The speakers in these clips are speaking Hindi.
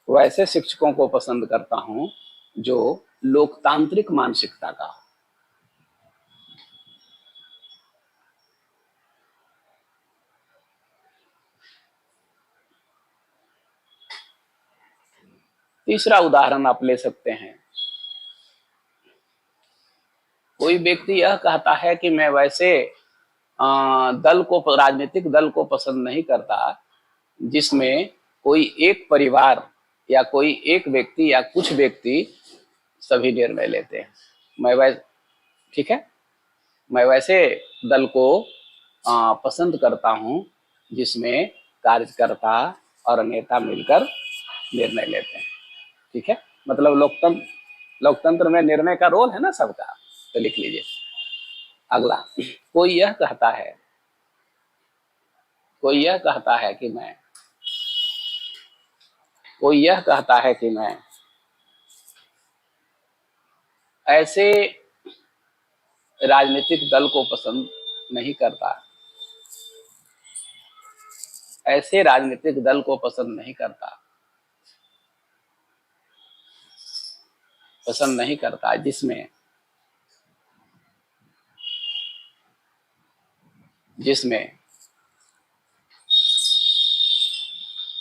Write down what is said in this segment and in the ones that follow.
वैसे शिक्षकों को पसंद करता हूं जो लोकतांत्रिक मानसिकता का हो। तीसरा उदाहरण आप ले सकते हैं। कोई व्यक्ति यह कहता है कि मैं वैसे राजनीतिक दल को पसंद नहीं करता जिसमें कोई एक परिवार या कोई एक व्यक्ति या कुछ व्यक्ति सभी निर्णय लेते हैं। मैं वैसे ठीक है, मैं वैसे दल को पसंद करता हूं जिसमें कार्यकर्ता और नेता मिलकर निर्णय लेते हैं। ठीक है, मतलब लोकतंत्र में निर्णय का रोल है ना सबका। तो लिख लीजिए। अगला, कोई यह कहता है कोई यह कहता है कि मैं कोई यह कहता है कि मैं ऐसे राजनीतिक दल को पसंद नहीं करता ऐसे राजनीतिक दल को पसंद नहीं करता जिसमें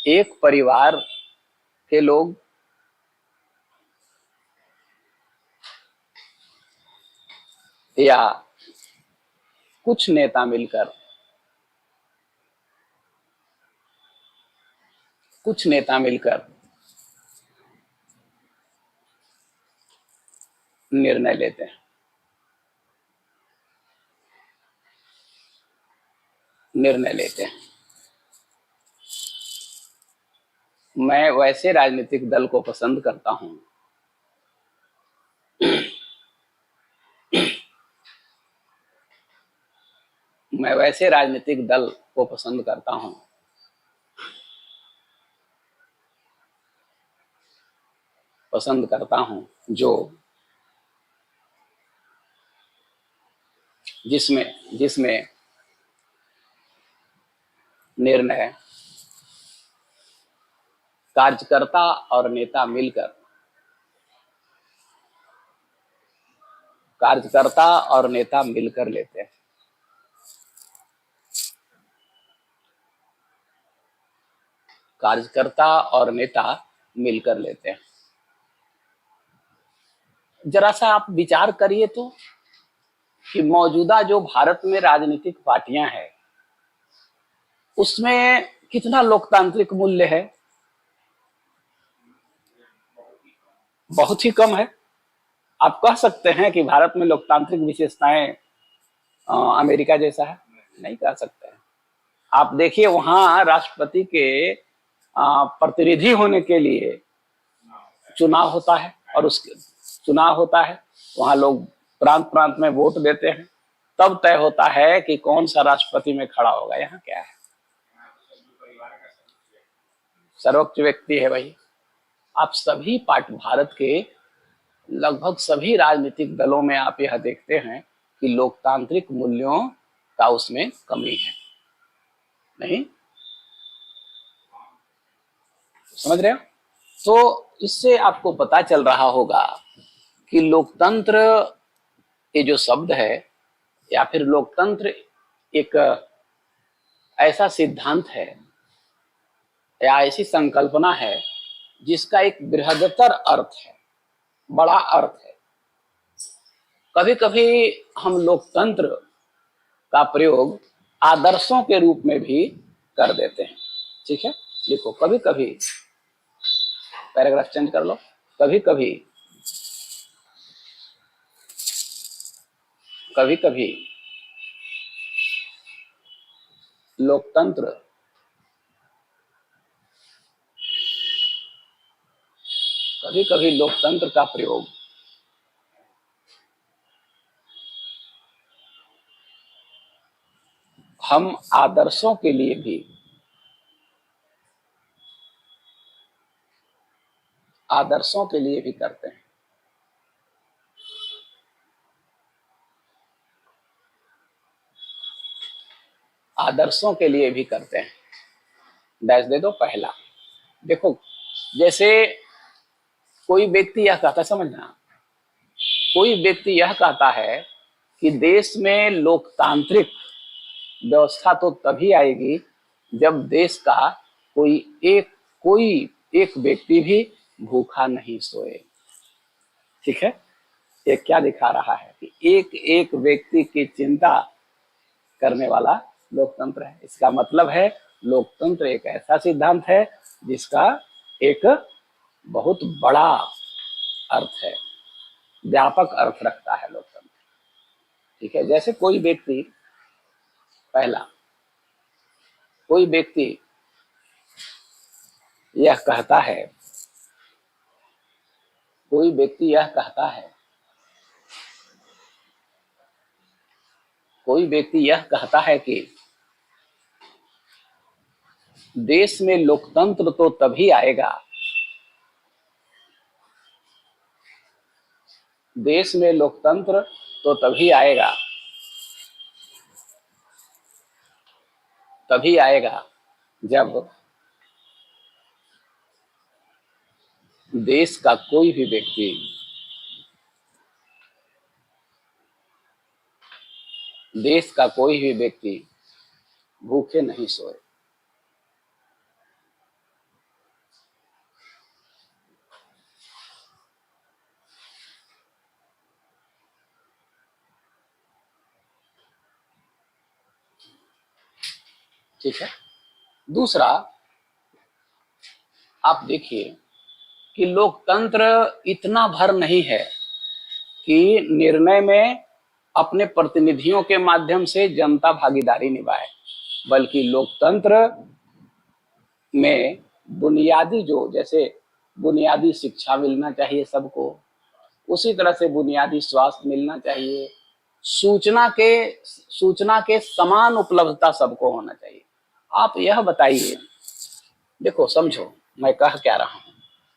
एक परिवार के लोग या कुछ नेता मिलकर निर्णय लेते हैं। मैं वैसे राजनीतिक दल को पसंद करता हूं मैं वैसे राजनीतिक दल को पसंद करता हूं जो जिसमें निर्णय कार्यकर्ता और नेता मिलकर लेते हैं। जरा सा आप विचार करिए तो कि मौजूदा जो भारत में राजनीतिक पार्टियां हैं उसमें कितना लोकतांत्रिक मूल्य है। बहुत ही कम है। आप कह सकते हैं कि भारत में लोकतांत्रिक विशेषताएं अमेरिका जैसा है, नहीं कह सकते हैं। आप देखिए वहां राष्ट्रपति के प्रतिनिधि होने के लिए चुनाव होता है वहां लोग प्रांत प्रांत में वोट देते हैं, तब तय होता है कि कौन सा राष्ट्रपति में खड़ा होगा। यहाँ क्या है, सर्वोच्च व्यक्ति है भाई। आप सभी पार्टी भारत के लगभग सभी राजनीतिक दलों में आप यह देखते हैं कि लोकतांत्रिक मूल्यों का उसमें कमी है। नहीं समझ रहे हो? तो इससे आपको पता चल रहा होगा कि लोकतंत्र ये जो शब्द है या फिर लोकतंत्र एक ऐसा सिद्धांत है या ऐसी संकल्पना है जिसका एक बृहत्तर अर्थ है, बड़ा अर्थ है। कभी कभी हम लोकतंत्र का प्रयोग आदर्शों के रूप में भी कर देते हैं। ठीक है, लिखो, कभी कभी, पैराग्राफ चेंज कर लो, कभी कभी लोकतंत्र का प्रयोग हम आदर्शों के लिए भी करते हैं। डैश दे दो पहला। देखो, जैसे कोई व्यक्ति यह कहता, समझना, कोई व्यक्ति यह कहता है कि देश में लोकतांत्रिक व्यवस्था तो तभी आएगी जब देश का कोई एक व्यक्ति भी भूखा नहीं सोए। ठीक है, ये क्या दिखा रहा है कि एक एक व्यक्ति की चिंता करने वाला लोकतंत्र है। इसका मतलब है लोकतंत्र एक ऐसा सिद्धांत है जिसका एक बहुत बड़ा अर्थ है, व्यापक अर्थ रखता है लोकतंत्र। ठीक है, जैसे कोई व्यक्ति, पहला, कोई व्यक्ति यह कहता है, कोई व्यक्ति यह कहता है, कोई व्यक्ति यह कहता है कि देश में लोकतंत्र तो तभी आएगा, देश में लोकतंत्र तो तभी आएगा जब देश का कोई भी व्यक्ति भूखे नहीं सोए। ठीक है, दूसरा, आप देखिए कि लोकतंत्र इतना भर नहीं है कि निर्णय में अपने प्रतिनिधियों के माध्यम से जनता भागीदारी निभाए, बल्कि लोकतंत्र में बुनियादी, जो जैसे बुनियादी शिक्षा मिलना चाहिए सबको, उसी तरह से बुनियादी स्वास्थ्य मिलना चाहिए, सूचना के समान उपलब्धता सबको होना चाहिए। आप यह बताइए, देखो समझो मैं कह क्या रहा हूं,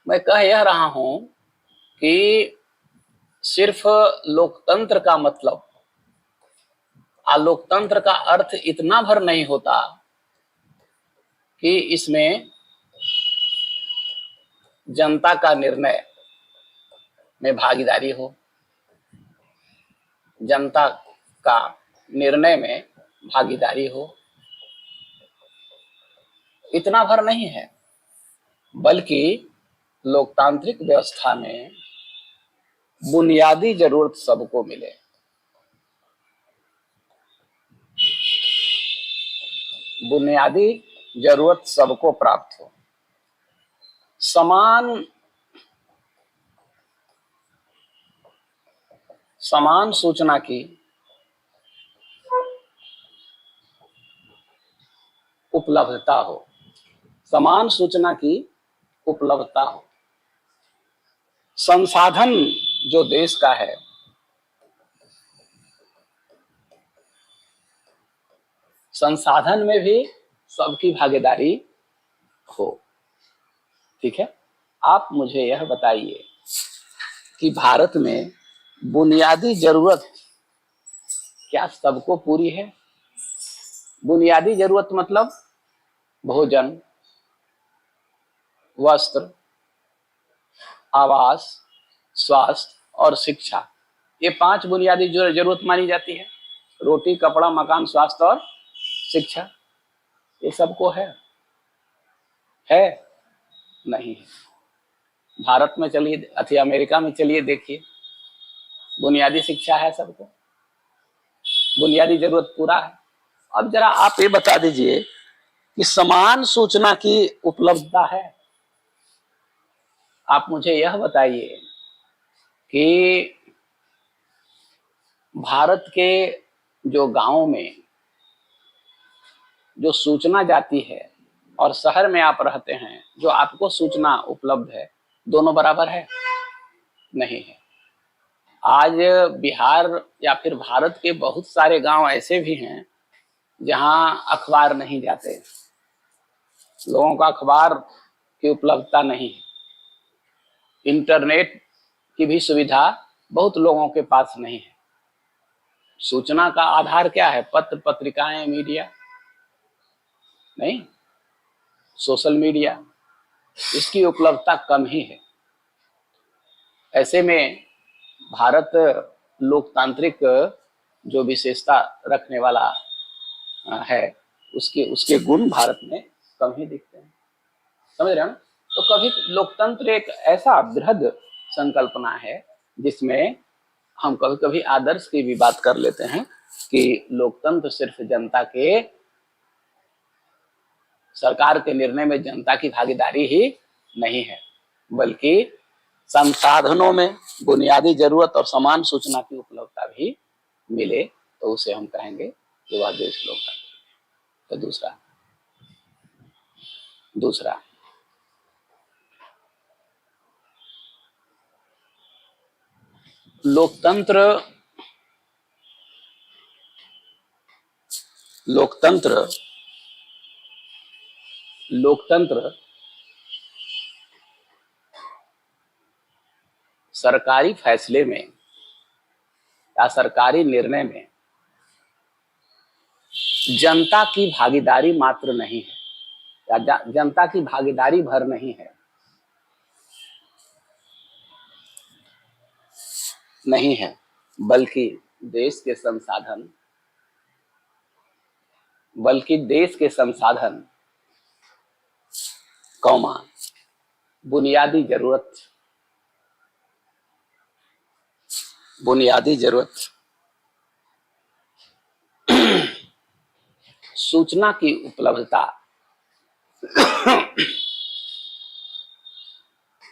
मैं कह यह रहा हूं कि सिर्फ लोकतंत्र का मतलब, लोकतंत्र का अर्थ इतना भर नहीं होता कि इसमें जनता का निर्णय में भागीदारी हो, जनता का निर्णय में भागीदारी हो, इतना भर नहीं है, बल्कि लोकतांत्रिक व्यवस्था में बुनियादी जरूरत सबको मिले, बुनियादी जरूरत सबको प्राप्त हो, समान सूचना की उपलब्धता हो, समान सूचना की उपलब्धता हो, संसाधन जो देश का है, संसाधन में भी सबकी भागीदारी हो। ठीक है, आप मुझे यह बताइए कि भारत में बुनियादी जरूरत क्या सबको पूरी है? बुनियादी जरूरत मतलब भोजन, वस्त्र, आवास, स्वास्थ्य और शिक्षा, ये 5 बुनियादी जरूरत मानी जाती है। रोटी, कपड़ा, मकान, स्वास्थ्य और शिक्षा, ये सबको है नहीं है। भारत में चलिए, अमेरिका में चलिए देखिए, बुनियादी शिक्षा है सबको, बुनियादी जरूरत पूरा है। अब जरा आप ये बता दीजिए कि समान सूचना की उपलब्धता है? आप मुझे यह बताइए कि भारत के जो गांवों में जो सूचना जाती है और शहर में आप रहते हैं, जो आपको सूचना उपलब्ध है, दोनों बराबर है? नहीं है। आज बिहार या फिर भारत के बहुत सारे गांव ऐसे भी हैं जहां अखबार नहीं जाते, लोगों का अखबार की उपलब्धता नहीं है, इंटरनेट की भी सुविधा बहुत लोगों के पास नहीं है। सूचना का आधार क्या है? पत्र पत्रिकाएं, मीडिया नहीं, सोशल मीडिया। इसकी उपलब्धता कम ही है। ऐसे में भारत लोकतांत्रिक जो विशेषता रखने वाला है, उसके उसके गुण भारत में कम ही दिखते हैं। समझ रहे हो? तो कभी लोकतंत्र एक ऐसा बृहद संकल्पना है जिसमें हम कभी कभी आदर्श की भी बात कर लेते हैं कि लोकतंत्र सिर्फ जनता के, सरकार के निर्णय में जनता की भागीदारी ही नहीं है, बल्कि संसाधनों में बुनियादी जरूरत और समान सूचना की उपलब्धता भी मिले तो उसे हम कहेंगे कि वह देश लोकतंत्र। तो दूसरा दूसरा लोकतंत्र लोकतंत्र लोकतंत्र सरकारी फैसले में या सरकारी निर्णय में जनता की भागीदारी मात्र नहीं है, या जनता की भागीदारी भर नहीं है, नहीं है, बल्कि देश के संसाधन बल्कि देश के संसाधन, कौमा, बुनियादी जरूरत बुनियादी जरूरत सूचना की उपलब्धता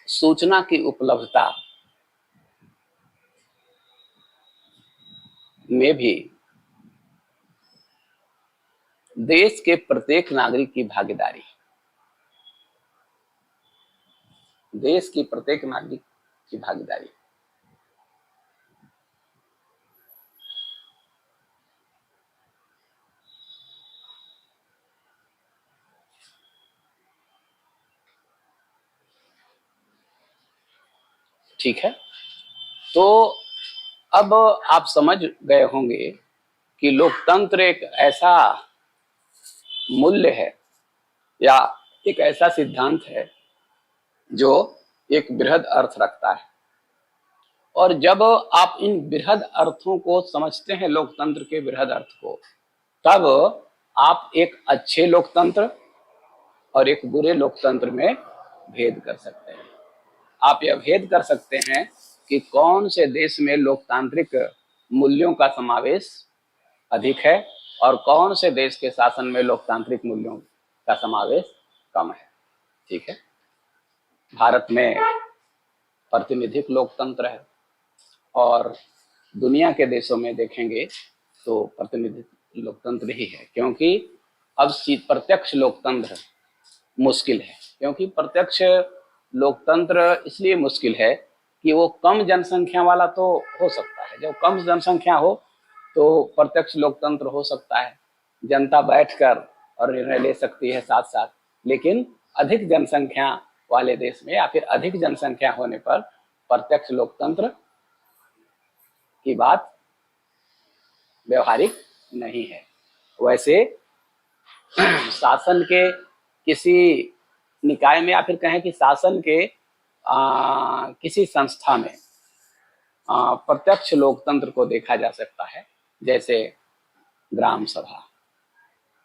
सूचना की उपलब्धता में भी देश के प्रत्येक नागरिक की भागीदारी, देश की प्रत्येक नागरिक की भागीदारी। ठीक है, तो अब आप समझ गए होंगे कि लोकतंत्र एक ऐसा मूल्य है या एक ऐसा सिद्धांत है जो एक बृहद अर्थ रखता है। और जब आप इन बृहद अर्थों को समझते हैं, लोकतंत्र के बृहद अर्थ को, तब आप एक अच्छे लोकतंत्र और एक बुरे लोकतंत्र में भेद कर सकते हैं। आप यह भेद कर सकते हैं कि कौन से देश में लोकतांत्रिक मूल्यों का समावेश अधिक है और कौन से देश के शासन में लोकतांत्रिक मूल्यों का समावेश कम है। ठीक है, भारत में प्रातिनिधिक लोकतंत्र है और दुनिया के देशों में देखेंगे तो प्रतिनिधिक लोकतंत्र ही है, क्योंकि अब प्रत्यक्ष लोकतंत्र मुश्किल है। क्योंकि प्रत्यक्ष लोकतंत्र इसलिए मुश्किल है कि वो कम जनसंख्या वाला तो हो सकता है, जब कम जनसंख्या हो तो प्रत्यक्ष लोकतंत्र हो सकता है, जनता बैठकर और निर्णय ले सकती है साथ साथ। लेकिन अधिक जनसंख्या वाले देश में या फिर अधिक जनसंख्या होने पर प्रत्यक्ष लोकतंत्र की बात व्यवहारिक नहीं है। वैसे शासन के किसी निकाय में या फिर कहें कि शासन के किसी संस्था में प्रत्यक्ष लोकतंत्र को देखा जा सकता है, जैसे ग्राम सभा।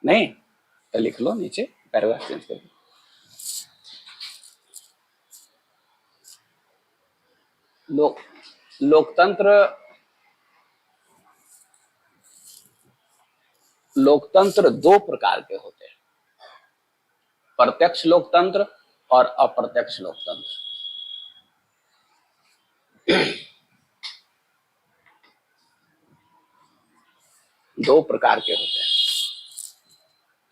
नहीं तो लिख लो नीचे, पैराग्राफ चेंज कर दो। लोकतंत्र दो प्रकार के होते हैं, प्रत्यक्ष लोकतंत्र और अप्रत्यक्ष लोकतंत्र। दो प्रकार के होते हैं,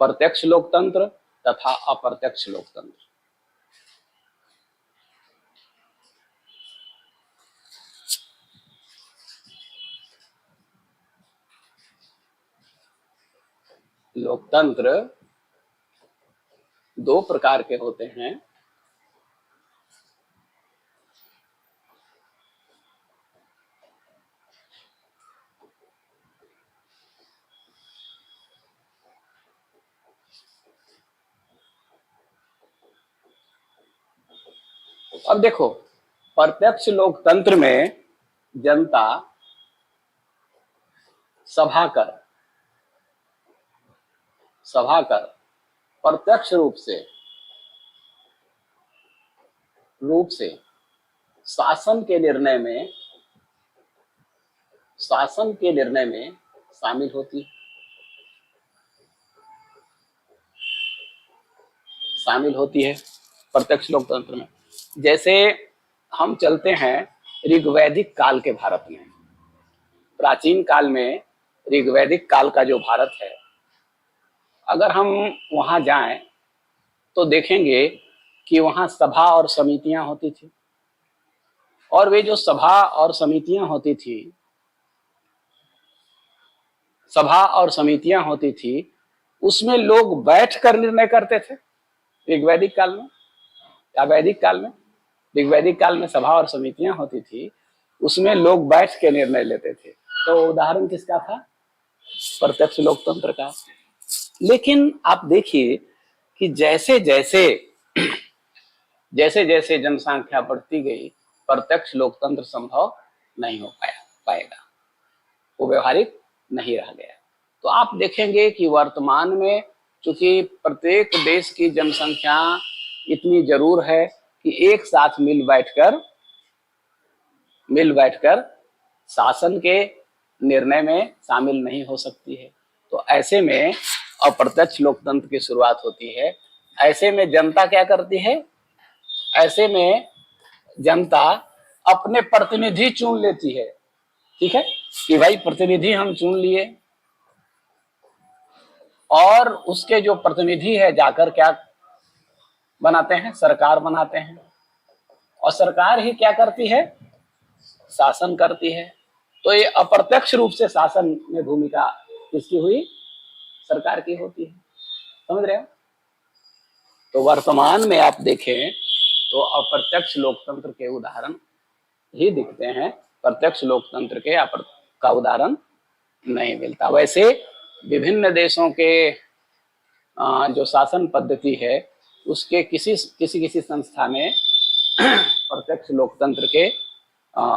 प्रत्यक्ष लोकतंत्र तथा अप्रत्यक्ष लोकतंत्र। लोकतंत्र दो प्रकार के होते हैं, अब देखो, प्रत्यक्ष लोकतंत्र में जनता सभा कर प्रत्यक्ष रूप से शासन के निर्णय में शामिल होती है, प्रत्यक्ष लोकतंत्र में। जैसे हम चलते हैं ऋग्वैदिक काल के भारत में। प्राचीन काल में ऋग्वैदिक काल का जो भारत है, अगर हम वहां जाएं तो देखेंगे कि वहां सभा और समितियां होती थी, और वे जो सभा और समितियां होती थी उसमें लोग बैठ कर निर्णय करते थे। ऋग्वैदिक काल में या वैदिक काल में, ऋग्वैदिक काल में सभा और समितियां होती थी, उसमें लोग बैठ के निर्णय लेते थे। तो उदाहरण किसका था? प्रत्यक्ष लोकतंत्र का। लेकिन आप देखिए कि जैसे जैसे जनसंख्या बढ़ती गई, प्रत्यक्ष लोकतंत्र संभव नहीं हो पाएगा, वो व्यवहारिक नहीं रह गया। तो आप देखेंगे कि वर्तमान में चूंकि प्रत्येक देश की जनसंख्या इतनी जरूर है कि एक साथ मिल बैठकर शासन के निर्णय में शामिल नहीं हो सकती है। तो ऐसे में अप्रत्यक्ष लोकतंत्र की शुरुआत होती है। ऐसे में जनता क्या करती है? ऐसे में जनता अपने प्रतिनिधि चुन लेती है। ठीक है कि भाई प्रतिनिधि हम चुन लिए, और उसके जो प्रतिनिधि है जाकर क्या बनाते हैं? सरकार बनाते हैं। और सरकार ही क्या करती है? शासन करती है। तो ये अप्रत्यक्ष रूप से शासन में भूमिका किसकी हुई? सरकार की होती है। समझ रहे हो? तो वर्तमान में आप देखें तो अप्रत्यक्ष लोकतंत्र के उदाहरण ही दिखते हैं, प्रत्यक्ष लोकतंत्र के का उदाहरण नहीं मिलता। वैसे विभिन्न देशों के जो शासन पद्धति है उसके किसी संस्था में प्रत्यक्ष लोकतंत्र के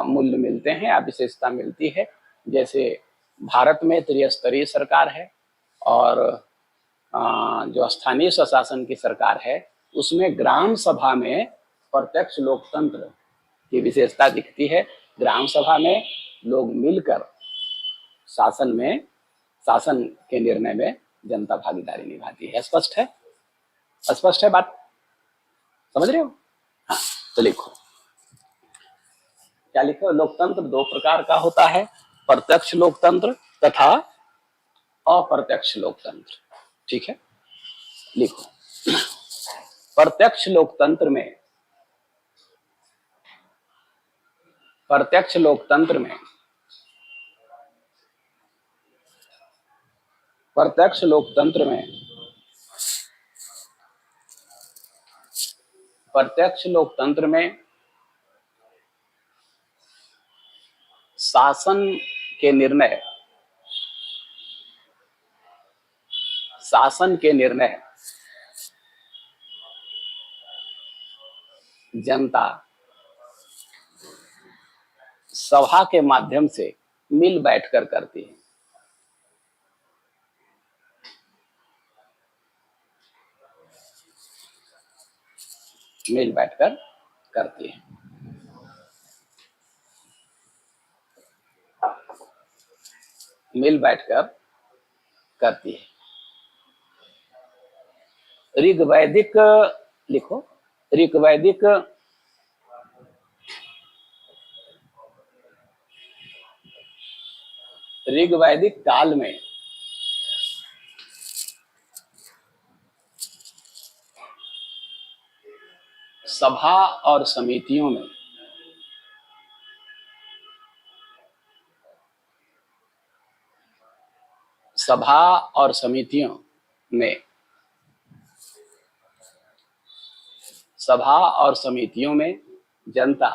मूल्य मिलते हैं या विशेषता मिलती है। जैसे भारत में त्रिस्तरीय सरकार है, और जो स्थानीय स्वशासन की सरकार है उसमें ग्राम सभा में प्रत्यक्ष लोकतंत्र की विशेषता दिखती है। ग्राम सभा में लोग मिलकर शासन के निर्णय में जनता भागीदारी निभाती है। स्पष्ट है बात? समझ रहे हो? हाँ, तो लिखो, क्या लिखो? लोकतंत्र दो प्रकार का होता है, प्रत्यक्ष लोकतंत्र तथा अप्रत्यक्ष लोकतंत्र। ठीक है, लिखो। प्रत्यक्ष लोकतंत्र में शासन के निर्णय जनता सभा के माध्यम से मिल बैठकर करती है। मिल बैठकर करती है। ऋग्वैदिक, लिखो, ऋग्वैदिक काल में सभा और समितियों में जनता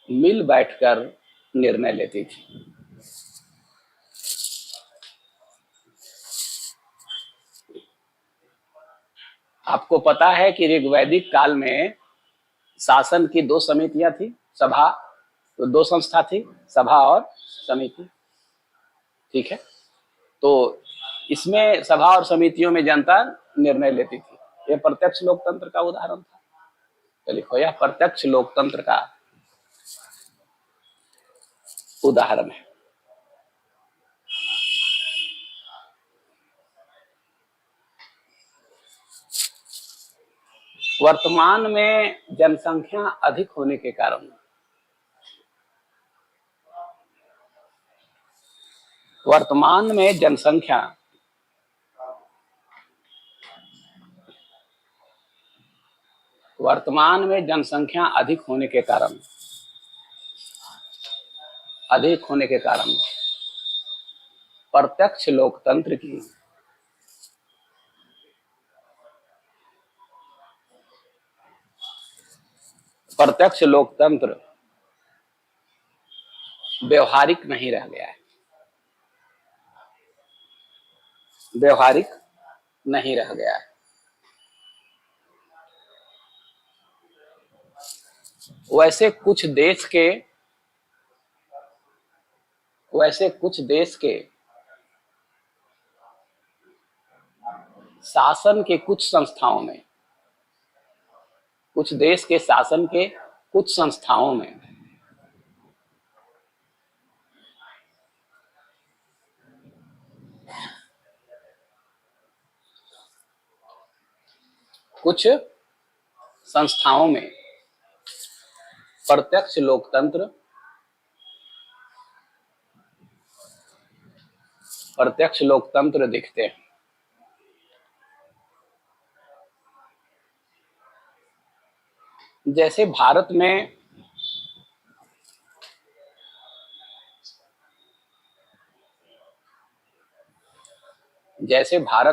मिल बैठकर निर्णय लेती थी। आपको पता है कि ऋग्वैदिक काल में शासन की दो समितियां थी, सभा, तो दो संस्था थी, सभा और समिति। ठीक है, तो इसमें सभा और समितियों में जनता निर्णय लेती थी। यह प्रत्यक्ष लोकतंत्र का उदाहरण था। तो लिखो, यह प्रत्यक्ष लोकतंत्र का उदाहरण है। वर्तमान में जनसंख्या अधिक होने के कारण, वर्तमान में जनसंख्या वर्तमान में जनसंख्या अधिक होने के कारण, अधिक होने के कारण प्रत्यक्ष लोकतंत्र की प्रत्यक्ष लोकतंत्र व्यवहारिक नहीं रह गया है, व्यवहारिक नहीं रह गया है। वैसे कुछ देश के वैसे कुछ देश के शासन के कुछ संस्थाओं में, कुछ देश के शासन के कुछ संस्थाओं में कुछ संस्थाओं में प्रत्यक्ष लोकतंत्र दिखते हैं। जैसे भारत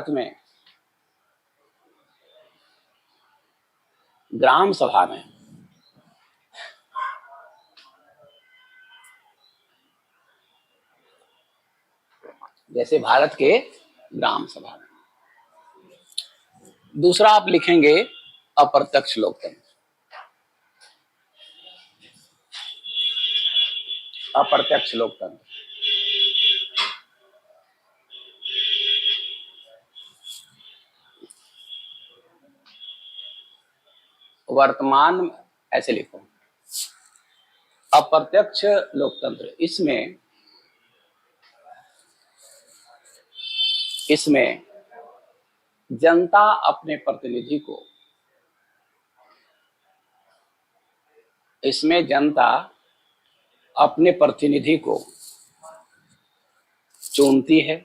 में ग्राम सभा में जैसे भारत के ग्राम सभा में। दूसरा आप लिखेंगे अप्रत्यक्ष लोकतंत्र, अप्रत्यक्ष लोकतंत्र। वर्तमान, ऐसे लिखो, अप्रत्यक्ष लोकतंत्र, इसमें जनता अपने प्रतिनिधि को, इसमें जनता अपने प्रतिनिधि को चुनती है।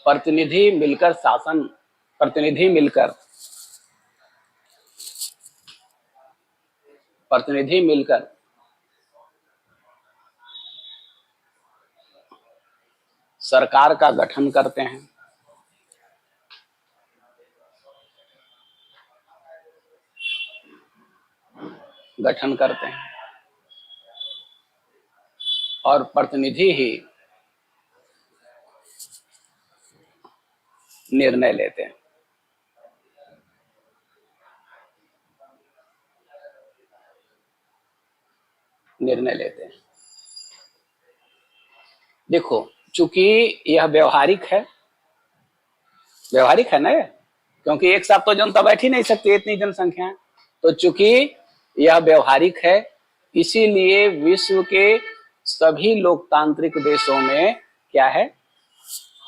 प्रतिनिधि मिलकर सरकार का गठन करते हैं। और प्रतिनिधि ही निर्णय लेते हैं। देखो, चूंकि यह व्यवहारिक है ना, क्योंकि एक साथ तो जनता बैठ ही नहीं सकती, इतनी जनसंख्या है। तो चूंकि यह व्यवहारिक है, इसीलिए विश्व के सभी लोकतांत्रिक देशों में क्या है?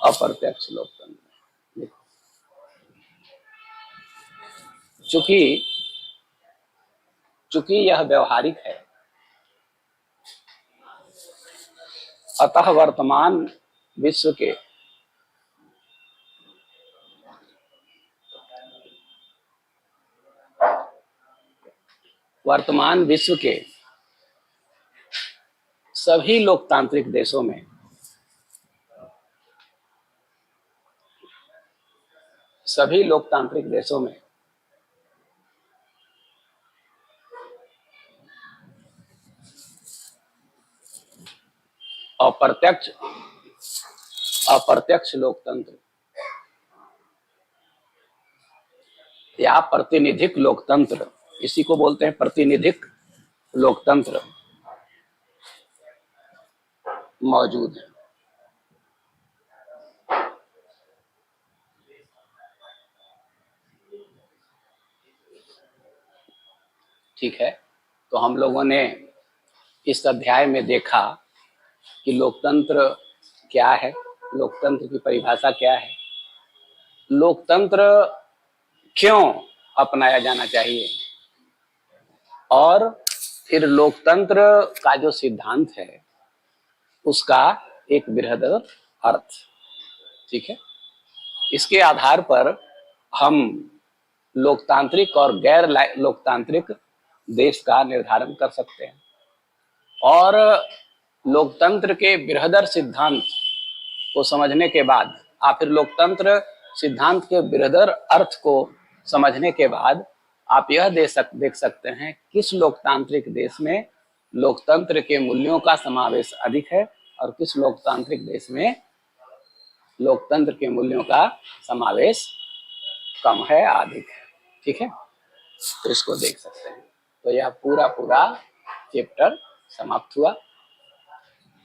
अप्रत्यक्ष लोकतंत्र। चूंकि यह व्यवहारिक है, अतः वर्तमान विश्व के सभी लोकतांत्रिक देशों में अप्रत्यक्ष लोकतंत्र या प्रतिनिधिक लोकतंत्र, इसी को बोलते हैं प्रतिनिधिक लोकतंत्र, मौजूद है। ठीक है, तो हम लोगों ने इस अध्याय में देखा कि लोकतंत्र क्या है, लोकतंत्र की परिभाषा क्या है, लोकतंत्र क्यों अपनाया जाना चाहिए, और फिर लोकतंत्र का जो सिद्धांत है उसका एक बृहद अर्थ। ठीक है, इसके आधार पर हम लोकतांत्रिक और गैर लोकतांत्रिक देश का निर्धारण कर सकते हैं, और लोकतंत्र के बृहदर सिद्धांत को समझने के बाद, या फिर लोकतंत्र सिद्धांत के बृहदर अर्थ को समझने के बाद आप यह देख सकते हैं किस लोकतांत्रिक देश में लोकतंत्र के मूल्यों का समावेश अधिक है और किस लोकतांत्रिक देश में लोकतंत्र के मूल्यों का समावेश कम है, अधिक है। ठीक है, तो इसको देख सकते हैं। तो यह पूरा चैप्टर समाप्त हुआ।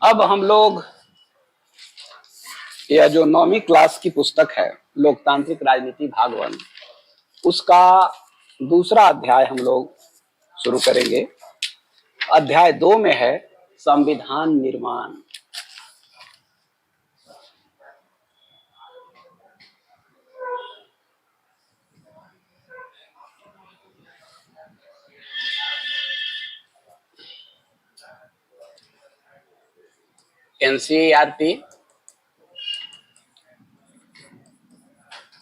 अब हम लोग यह जो 9वीं क्लास की पुस्तक है लोकतांत्रिक राजनीति भाग 1, उसका दूसरा अध्याय हम लोग शुरू करेंगे। अध्याय 2 में है संविधान निर्माण। एनसीईआरटी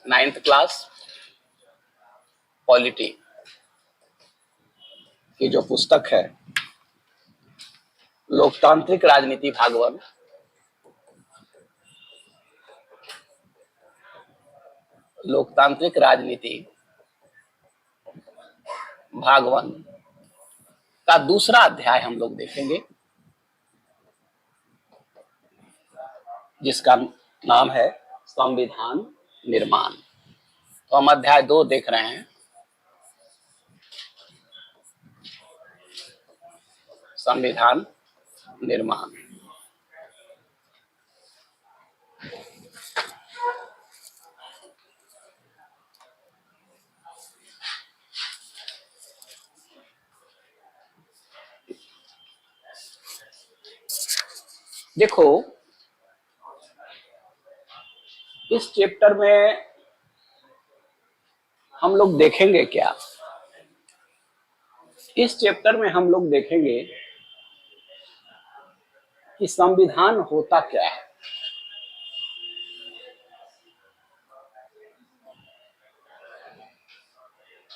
9th क्लास पॉलिटी की जो पुस्तक है लोकतांत्रिक राजनीति भाग 1, लोकतांत्रिक राजनीति भाग 1 का दूसरा अध्याय हम लोग देखेंगे, जिसका नाम है संविधान निर्माण। तो हम अध्याय 2 देख रहे हैं, संविधान निर्माण। देखो, इस चैप्टर में हम लोग देखेंगे क्या? इस चैप्टर में हम लोग देखेंगे कि संविधान होता क्या है।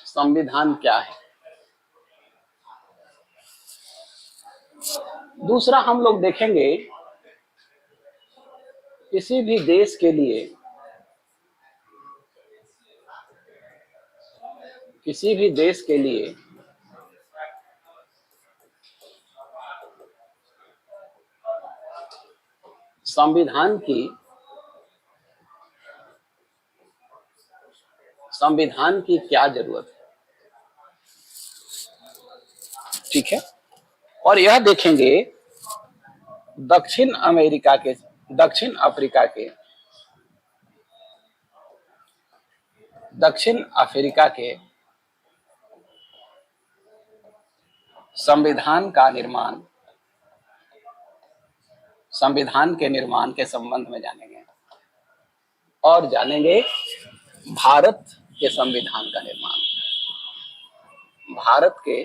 संविधान क्या है? दूसरा हम लोग देखेंगे किसी भी देश के लिए, किसी भी देश के लिए संविधान की क्या जरूरत है। ठीक है, और यह देखेंगे दक्षिण अफ्रीका के संविधान के निर्माण के संबंध में जानेंगे, और जानेंगे भारत के संविधान का निर्माण, भारत के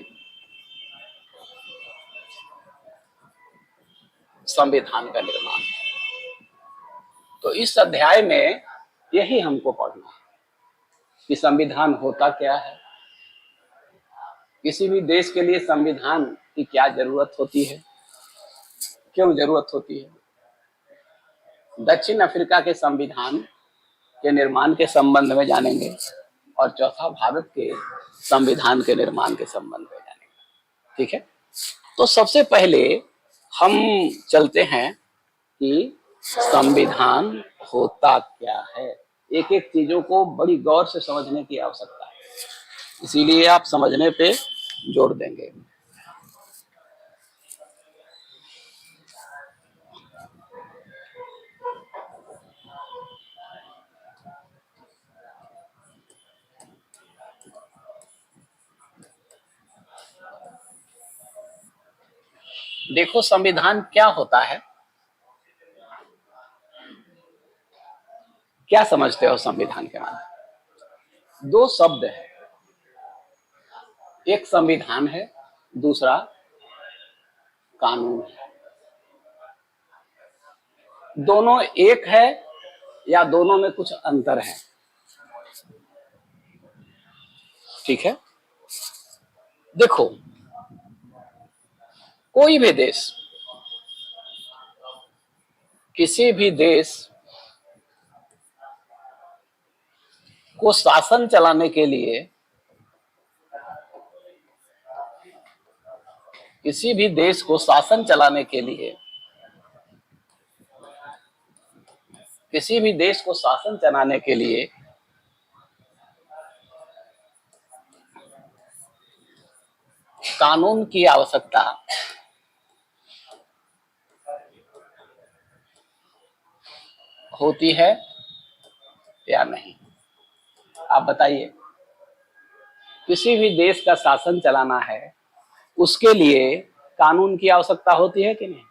संविधान का निर्माण। तो इस अध्याय में यही हमको पढ़ना है कि संविधान होता क्या है, किसी भी देश के लिए संविधान की क्या जरूरत होती है, क्यों जरूरत होती है, दक्षिण अफ्रीका के संविधान के निर्माण के संबंध में जानेंगे, और चौथा भारत के संविधान के निर्माण के संबंध में जानेंगे। ठीक है, तो सबसे पहले हम चलते हैं कि संविधान होता क्या है। एक एक चीजों को बड़ी गौर से समझने की आवश्यकता है, इसीलिए आप समझने पे जोर देंगे। देखो, संविधान क्या होता है, क्या समझते हो संविधान के माने? दो शब्द है, एक संविधान है, दूसरा कानून है। दोनों एक है या दोनों में कुछ अंतर है? ठीक है, देखो, कोई भी देश, किसी भी देश को शासन चलाने के लिए, किसी भी देश को शासन चलाने के लिए, किसी भी देश को शासन चलाने के लिए कानून की आवश्यकता होती है या नहीं? आप बताइए। किसी भी देश का शासन चलाना है, उसके लिए कानून की आवश्यकता होती है कि नहीं?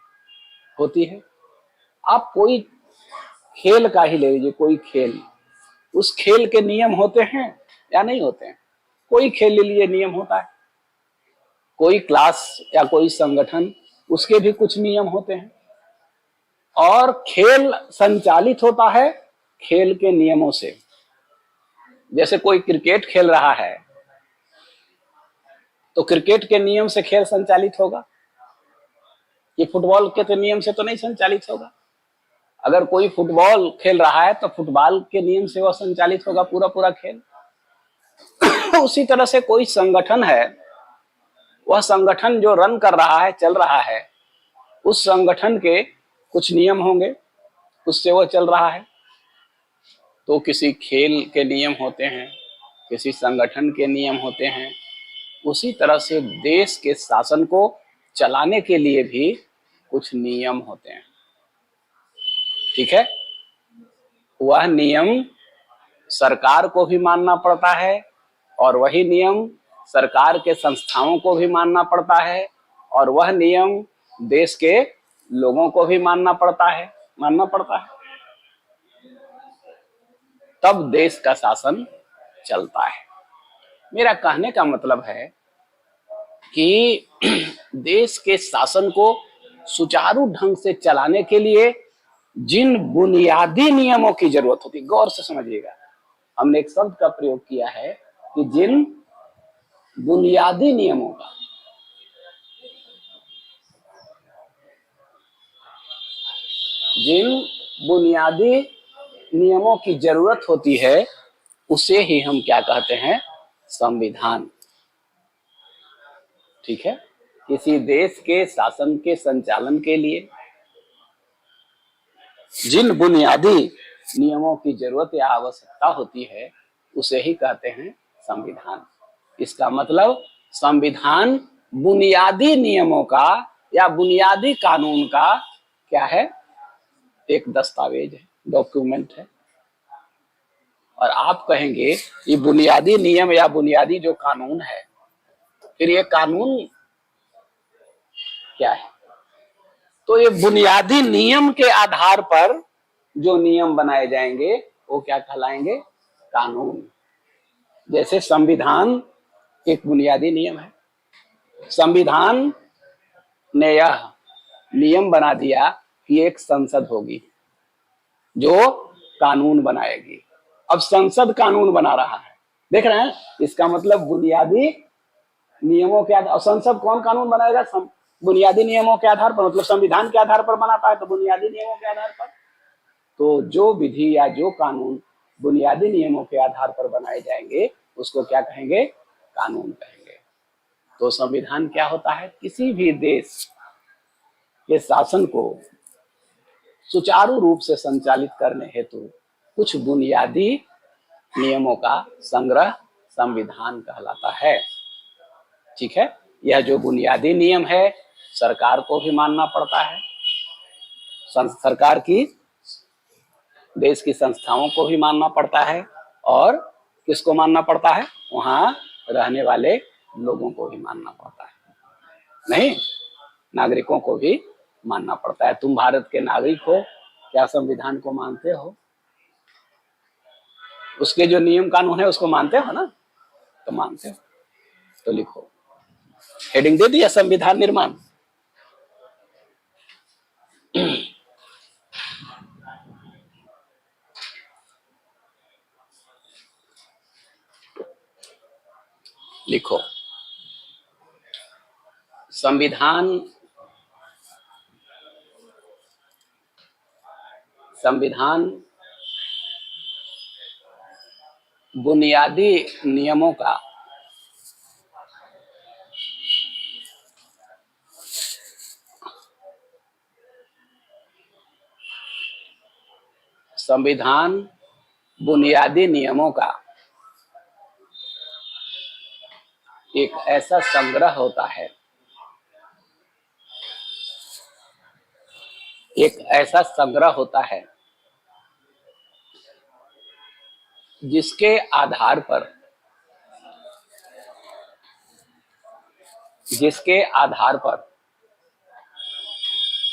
होती है। आप कोई खेल का ही ले लीजिए, कोई खेल, उस खेल के नियम होते हैं या नहीं होते हैं? कोई खेल ले लीजिए, नियम होता है। कोई क्लास या कोई संगठन, उसके भी कुछ नियम होते हैं। और खेल संचालित होता है खेल के नियमों से। जैसे कोई क्रिकेट खेल रहा है तो क्रिकेट के नियम से खेल संचालित होगा, ये फुटबॉल के तो नियम से तो नहीं संचालित होगा। अगर कोई फुटबॉल खेल रहा है तो फुटबॉल के नियम से वह संचालित होगा पूरा पूरा खेल। उसी तरह से कोई संगठन है, वह संगठन जो रन कर रहा है, चल रहा है, उस संगठन के कुछ नियम होंगे, उससे वह चल रहा है। तो किसी खेल के नियम होते हैं, किसी संगठन के नियम होते हैं। उसी तरह से देश के शासन को चलाने के लिए भी कुछ नियम होते हैं। ठीक है, वह नियम सरकार को भी मानना पड़ता है और वही नियम सरकार के संस्थाओं को भी मानना पड़ता है और वह नियम देश के लोगों को भी मानना पड़ता है, तब देश का शासन चलता है। मेरा कहने का मतलब है कि देश के शासन को सुचारू ढंग से चलाने के लिए जिन बुनियादी नियमों की जरूरत होती है, गौर से समझिएगा, हमने एक शब्द का प्रयोग किया है कि जिन बुनियादी नियमों का, जिन बुनियादी नियमों की जरूरत होती है, उसे ही हम क्या कहते हैं? संविधान। ठीक है, किसी देश के शासन के संचालन के लिए जिन बुनियादी नियमों की जरूरत या आवश्यकता होती है, उसे ही कहते हैं संविधान। इसका मतलब संविधान बुनियादी नियमों का या बुनियादी कानून का क्या है? एक दस्तावेज है, डॉक्यूमेंट है। और आप कहेंगे ये बुनियादी नियम या बुनियादी जो कानून है, फिर ये कानून क्या है? तो ये बुनियादी नियम के आधार पर जो नियम बनाए जाएंगे वो क्या कहलाएंगे? कानून। जैसे संविधान एक बुनियादी नियम है, संविधान ने यह नियम बना दिया कि एक संसद होगी जो कानून बनाएगी। अब संसद कानून बना रहा है, देख रहे हैं? इसका मतलब बुनियादी नियमों के आधार। संसद कौन कानून बनाएगा? बुनियादी नियमों के आधार पर, मतलब संविधान के आधार पर बनाता है तो बुनियादी नियमों के आधार पर। तो जो विधि या जो कानून बुनियादी नियमों के आधार पर बनाए जाएंगे उसको क्या कहेंगे? कानून कहेंगे। तो संविधान क्या होता है? किसी भी देश के शासन को सुचारू रूप से संचालित करने हेतु कुछ बुनियादी नियमों का संग्रह संविधान कहलाता है। ठीक है, यह जो बुनियादी नियम है सरकार को भी मानना पड़ता है, सरकार की, देश की संस्थाओं को भी मानना पड़ता है, और किसको मानना पड़ता है, वहां रहने वाले लोगों को भी मानना पड़ता है, नहीं, नागरिकों को भी मानना पड़ता है। तुम भारत के नागरिक हो, क्या संविधान को मानते हो? उसके जो नियम कानून है उसको मानते हो ना? तो मानते हो तो लिखो, हेडिंग दे दिया संविधान निर्माण। लिखो, संविधान बुनियादी नियमों का संविधान बुनियादी नियमों का एक ऐसा संग्रह होता है, एक ऐसा संग्रह होता है जिसके आधार पर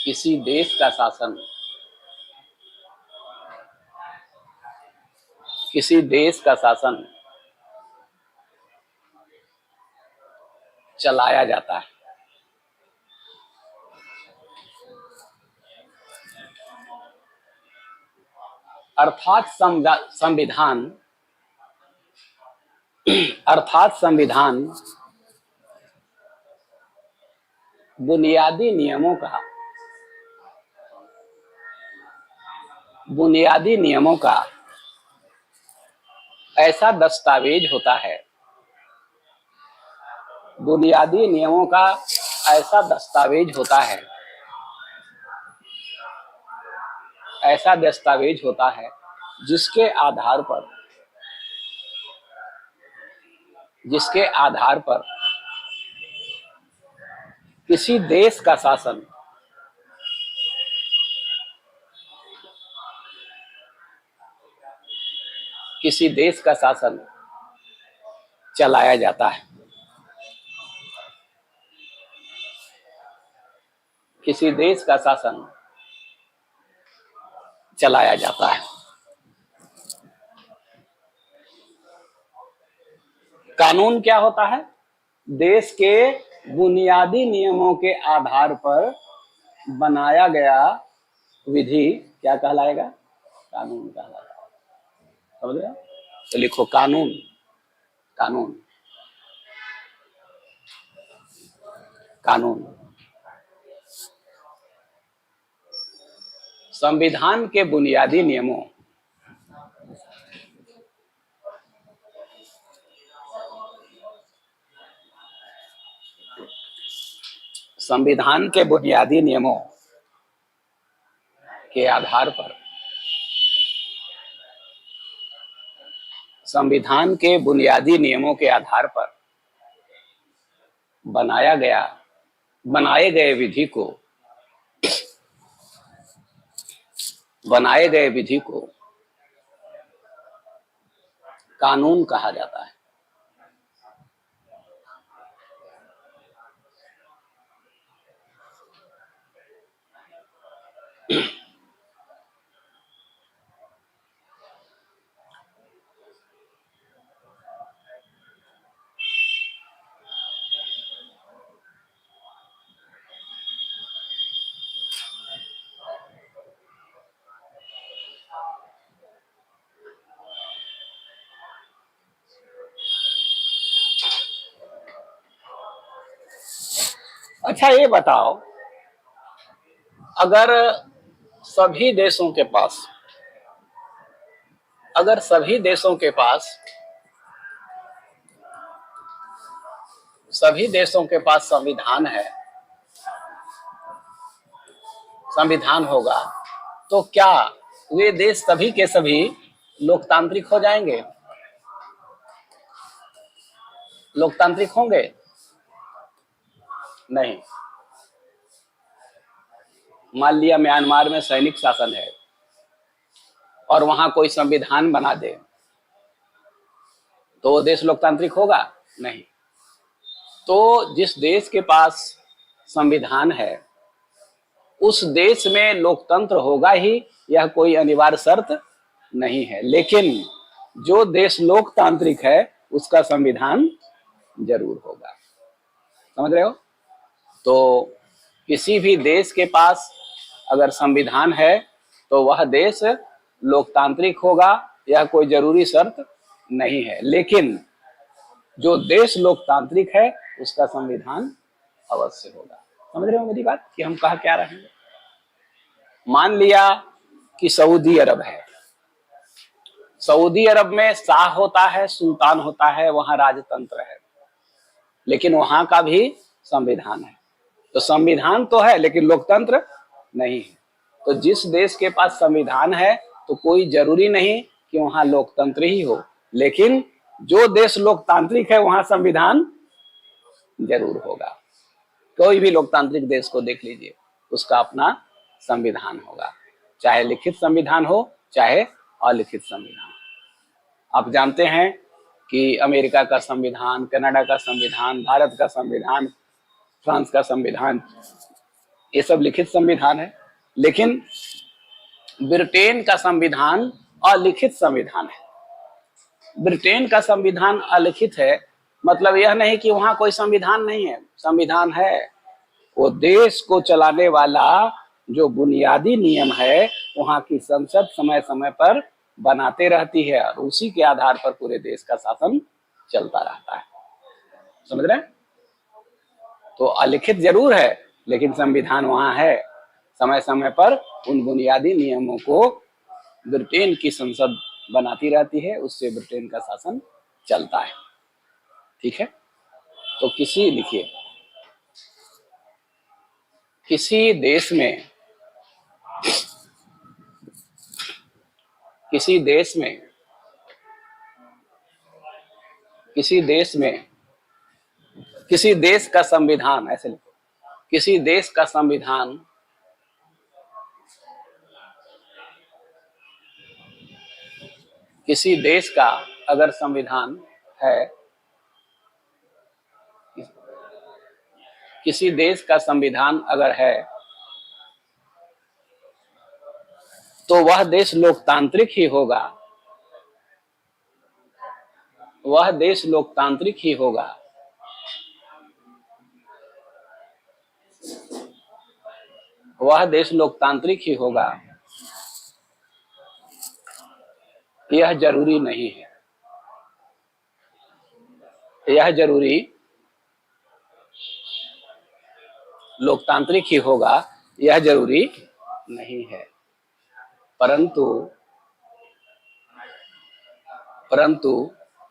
किसी देश का शासन, चलाया जाता है। अर्थात संविधान बुनियादी नियमों का ऐसा दस्तावेज होता है, बुनियादी नियमों का ऐसा दस्तावेज होता है जिसके आधार पर किसी देश का शासन चलाया जाता है, किसी देश का शासन चलाया जाता है। कानून क्या होता है? देश के बुनियादी नियमों के आधार पर बनाया गया विधि क्या कहलाएगा? कानून कहलाएगा। समझ रहे हो? तो लिखो कानून, कानून, कानून। संविधान के बुनियादी नियमों के आधार पर बनाए गए विधि को कानून कहा जाता है। अच्छा ये बताओ, अगर सभी देशों के पास संविधान होगा, तो क्या वे देश सभी के सभी लोकतांत्रिक हो जाएंगे? लोकतांत्रिक होंगे? नहीं। मान लिया म्यांमार में सैनिक शासन है और वहां कोई संविधान बना दे, तो वो देश लोकतांत्रिक होगा? नहीं। तो जिस देश के पास संविधान है उस देश में लोकतंत्र होगा ही, यह कोई अनिवार्य शर्त नहीं है। लेकिन जो देश लोकतांत्रिक है उसका संविधान जरूर होगा। समझ रहे हो? तो किसी भी देश के पास अगर संविधान है तो वह देश लोकतांत्रिक होगा, यह कोई जरूरी शर्त नहीं है। लेकिन जो देश लोकतांत्रिक है उसका संविधान अवश्य होगा। समझ रहे हो मेरी बात कि हम कहा क्या रहे हैं? मान लिया कि सऊदी अरब है, सऊदी अरब में शाह होता है, सुल्तान होता है, वहां राजतंत्र है, लेकिन वहां का भी संविधान है। तो संविधान तो है लेकिन लोकतंत्र नहीं है। तो जिस देश के पास संविधान है तो कोई जरूरी नहीं कि वहां लोकतंत्र ही हो, लेकिन जो देश लोकतांत्रिक है वहां संविधान जरूर होगा। कोई भी लोकतांत्रिक देश को देख लीजिए, उसका अपना संविधान होगा, चाहे लिखित संविधान हो चाहे अलिखित संविधान। आप जानते हैं कि अमेरिका का संविधान, कनाडा का संविधान, भारत का संविधान, फ्रांस का संविधान, ये सब लिखित संविधान है। लेकिन ब्रिटेन का संविधान अलिखित संविधान है। ब्रिटेन का संविधान अलिखित है मतलब यह नहीं कि वहां कोई संविधान नहीं है, संविधान है। वो देश को चलाने वाला जो बुनियादी नियम है वहां की संसद समय समय पर बनाते रहती है और उसी के आधार पर पूरे देश का शासन चलता रहता है। समझ रहे हैं? तो अलिखित जरूर है लेकिन संविधान वहां है। समय समय पर उन बुनियादी नियमों को ब्रिटेन की संसद बनाती रहती है, उससे ब्रिटेन का शासन चलता है। ठीक है? तो लिखिए, किसी देश में किसी देश में किसी देश में किसी देश का संविधान, ऐसे लिखो, किसी देश का संविधान किसी देश का अगर संविधान है, किसी देश का संविधान अगर है तो वह देश लोकतांत्रिक ही होगा, वह देश लोकतांत्रिक ही होगा। वह देश लोकतांत्रिक ही होगा, यह जरूरी नहीं है। यह जरूरी लोकतांत्रिक ही होगा, यह जरूरी नहीं है। परंतु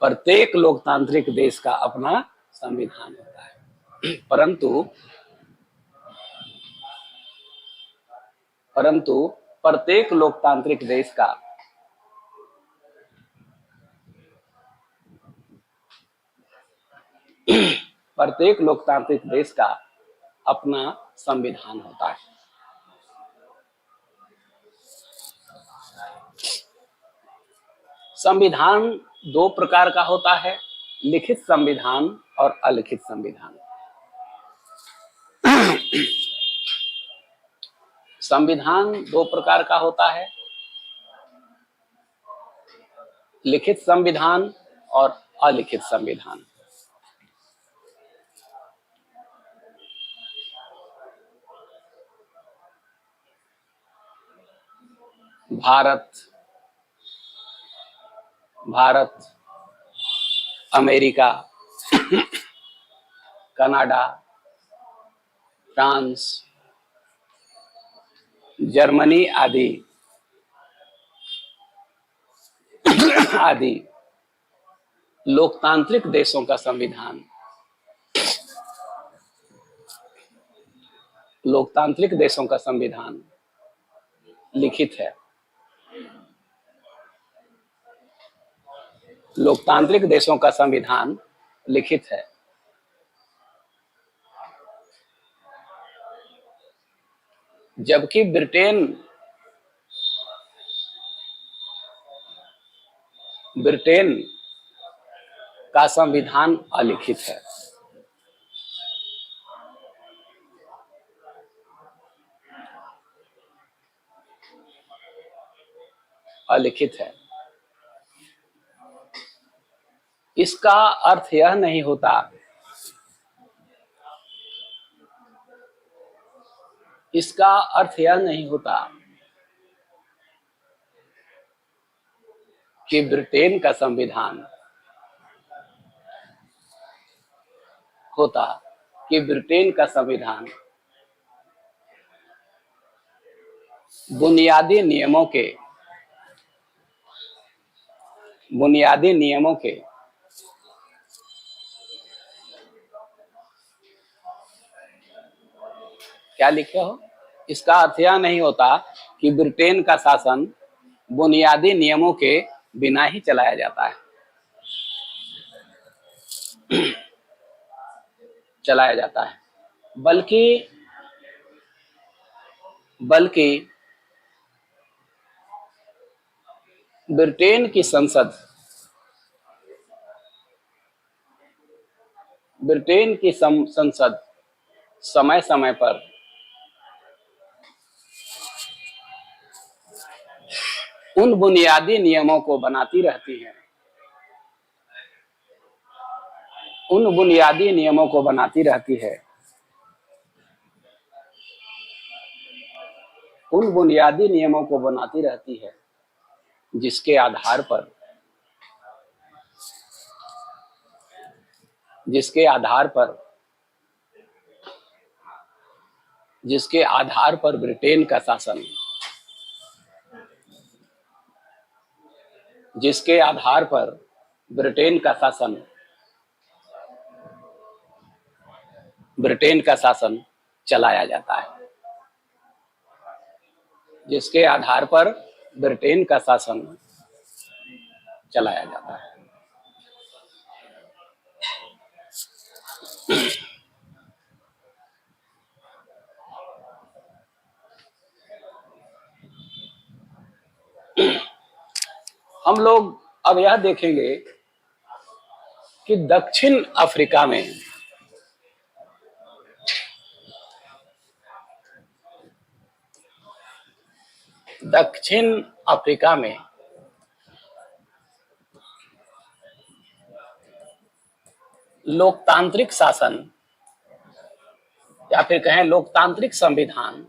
प्रत्येक लोकतांत्रिक देश का अपना संविधान होता है। परंतु प्रत्येक लोकतांत्रिक देश का अपना संविधान होता है। संविधान दो प्रकार का होता है, लिखित संविधान और अलिखित संविधान। संविधान दो प्रकार का होता है, लिखित संविधान और अलिखित संविधान। Bharat, America, Canada, France, Germany आदि लोकतांत्रिक देशों का संविधान, लिखित है। लोकतांत्रिक देशों का संविधान लिखित है। जबकि ब्रिटेन का संविधान अलिखित है। अलिखित है। इसका अर्थ यह नहीं होता कि ब्रिटेन का संविधान बुनियादी नियमों के क्या लिखे हो? इसका अर्थ यह नहीं होता कि ब्रिटेन का शासन बुनियादी नियमों के बिना ही चलाया जाता है, बल्कि ब्रिटेन की संसद समय समय पर उन बुनियादी नियमों को बनाती रहती है, जिसके आधार पर ब्रिटेन का शासन चलाया जाता है। हम लोग अब यह देखेंगे कि दक्षिण अफ्रीका में लोकतांत्रिक शासन या फिर कहें लोकतांत्रिक संविधान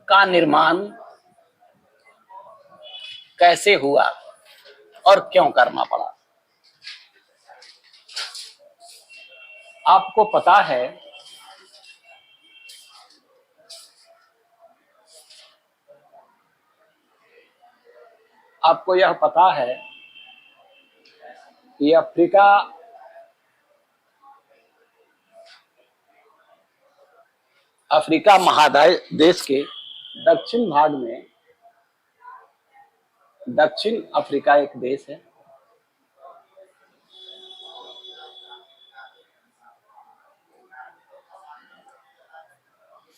का निर्माण कैसे हुआ और क्यों करना पड़ा। आपको पता है आपको यह पता है कि अफ्रीका महादेश के दक्षिण भाग में दक्षिण अफ्रीका एक देश है।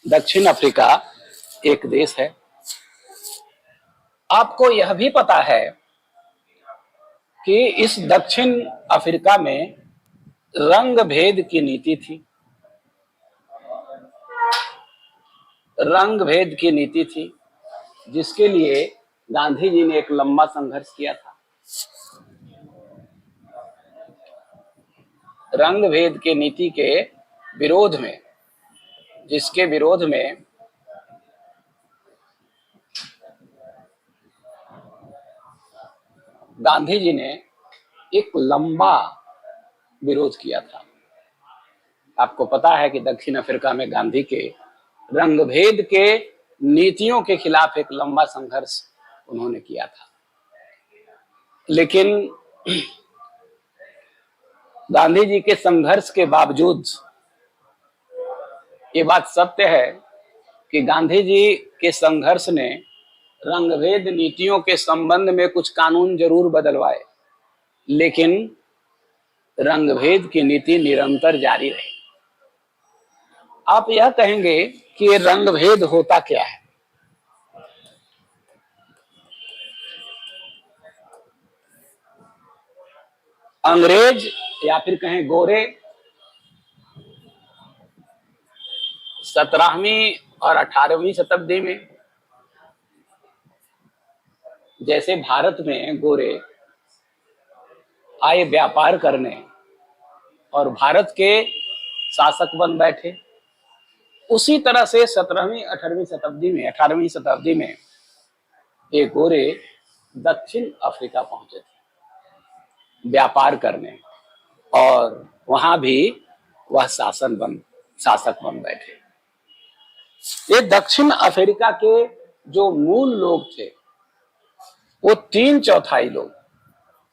दक्षिण अफ्रीका एक देश है। आपको यह भी पता है कि इस दक्षिण अफ्रीका में रंग भेद की नीति थी। जिसके लिए गांधी जी ने एक लंबा संघर्ष किया था। रंग भेद के नीति के विरोध में, जिसके विरोध में गांधी जी ने एक लंबा विरोध किया था। आपको पता है कि दक्षिण अफ्रीका में गांधी के रंगभेद के नीतियों के खिलाफ एक लंबा संघर्ष उन्होंने किया था। लेकिन गांधी जी के संघर्ष के बावजूद ये बात सत्य है कि गांधी जी के संघर्ष ने रंगभेद नीतियों के संबंध में कुछ कानून जरूर बदलवाए, लेकिन रंगभेद की नीति निरंतर जारी रही। आप यह कहेंगे कि ये रंगभेद होता क्या है? अंग्रेज या फिर कहें गोरे 17वीं और 18वीं शताब्दी में जैसे भारत में गोरे आए व्यापार करने और भारत के शासक बन बैठे, उसी तरह से 17वीं 18वीं शताब्दी में ये गोरे दक्षिण अफ्रीका पहुंचे थे व्यापार करने, और वहां भी वह शासक बन बैठे। ये दक्षिण अफ्रीका के जो मूल लोग थे वो 3/4 लोग,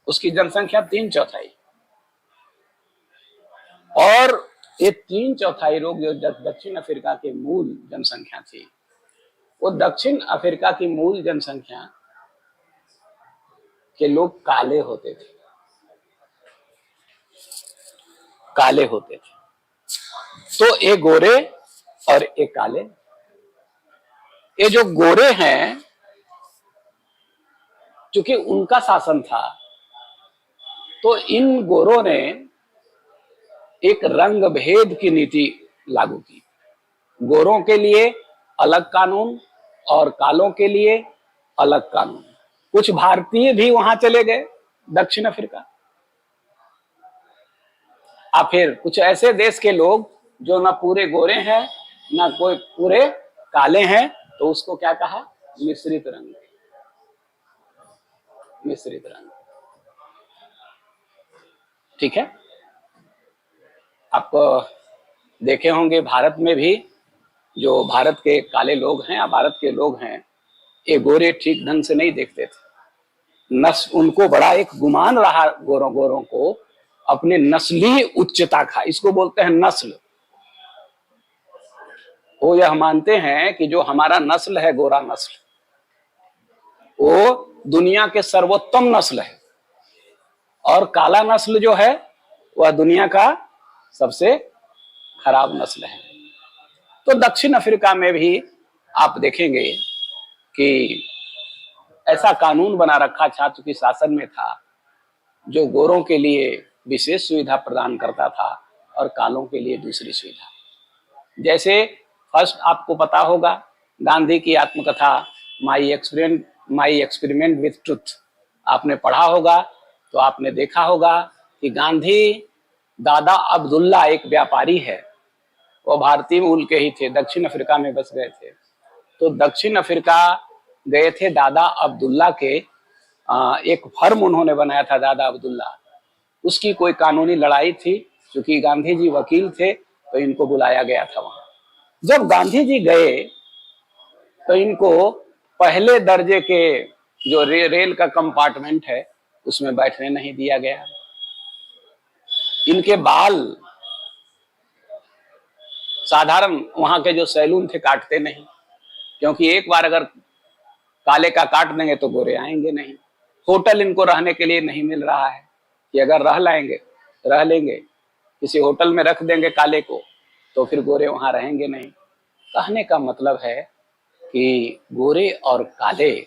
उसकी जनसंख्या 3/4, और ये 3/4 लोग जो दक्षिण अफ्रीका के मूल जनसंख्या थी, वो दक्षिण अफ्रीका की मूल जनसंख्या के लोग काले होते थे, काले होते थे। तो ये गोरे और ये काले, ये जो गोरे हैं, क्योंकि उनका शासन था, तो इन गोरों ने एक रंग भेद की नीति लागू की। गोरों के लिए अलग कानून और कालों के लिए अलग कानून। कुछ भारतीय भी वहां चले गए दक्षिण अफ्रीका, और फिर कुछ ऐसे देश के लोग जो ना पूरे गोरे हैं ना कोई पूरे काले हैं, तो उसको क्या कहा? मिश्रित रंग। मिश्रित रंग, ठीक है। आप देखे होंगे भारत में भी जो भारत के काले लोग हैं या भारत के लोग हैं, ये गोरे ठीक ढंग से नहीं देखते थे। उनको बड़ा एक गुमान रहा गोरों को अपने नस्ली उच्चता का, इसको बोलते हैं नस्ल। वो यह मानते हैं कि जो हमारा नस्ल है, गोरा नस्ल, वो दुनिया के सर्वोत्तम नस्ल है, और काला नस्ल जो है वह दुनिया का सबसे खराब नस्ल है। तो दक्षिण अफ्रीका में भी आप देखेंगे कि ऐसा कानून बना रखा छात्र की शासन में था जो गोरों के लिए विशेष सुविधा प्रदान करता था और कालों के लिए दूसरी सुविधा। जैसे फर्स्ट आपको पता होगा गांधी की आत्मकथा माई एक्सपेरिमेंट विथ ट्रुथ, आपने पढ़ा होगा तो आपने देखा होगा कि गांधी दादा अब्दुल्ला एक व्यापारी है, वो भारतीय मूल के ही थे, दक्षिण अफ्रीका में बस गए थे। तो दक्षिण अफ्रीका गए थे दादा अब्दुल्ला के, एक फर्म उन्होंने बनाया था दादा अब्दुल्ला, उसकी कोई कानूनी लड़ाई थी। क्योंकि गांधी जी वकील थे तो इनको बुलाया गया था वहां। जब गांधी जी गए तो इनको पहले दर्जे के जो रेल का कंपार्टमेंट है उसमें बैठने नहीं दिया गया। इनके बाल साधारण वहां के जो सैलून थे काटते नहीं, क्योंकि एक बार अगर काले का काट देंगे तो गोरे आएंगे नहीं। होटल इनको रहने के लिए नहीं मिल रहा है कि अगर रह लेंगे किसी होटल में रख देंगे काले को तो फिर गोरे वहां रहेंगे नहीं। कहने का मतलब है कि गोरे और काले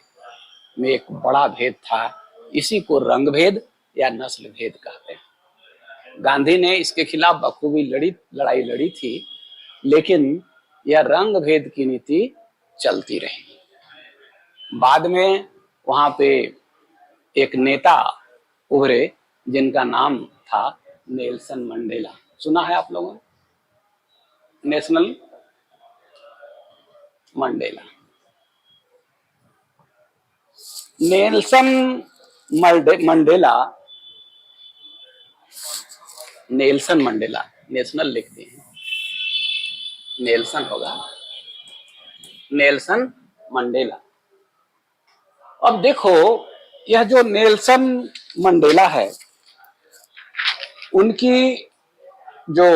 में एक बड़ा भेद था, इसी को रंग भेद या नस्ल भेद कहते हैं। गांधी ने इसके खिलाफ बखूबी लड़ाई लड़ी थी, लेकिन यह रंग भेद की नीति चलती रही। बाद में वहां पे एक नेता उभरे जिनका नाम था नेल्सन मंडेला। सुना है आप लोगों ने? National Mandela, Nelson Mandela, Nelson Mandela, national लिखते हैं, नेल्सन होगा, नेल्सन मंडेला। अब देखो यह जो नेल्सन मंडेला है, उनकी जो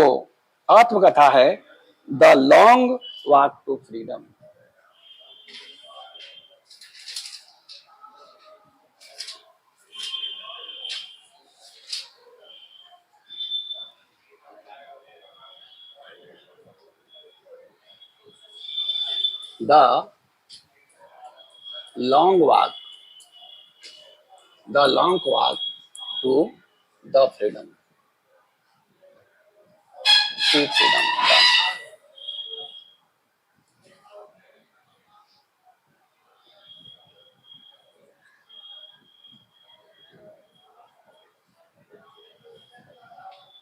आत्मकथा है the long walk to freedom, the long walk, the long walk to the freedom, to freedom.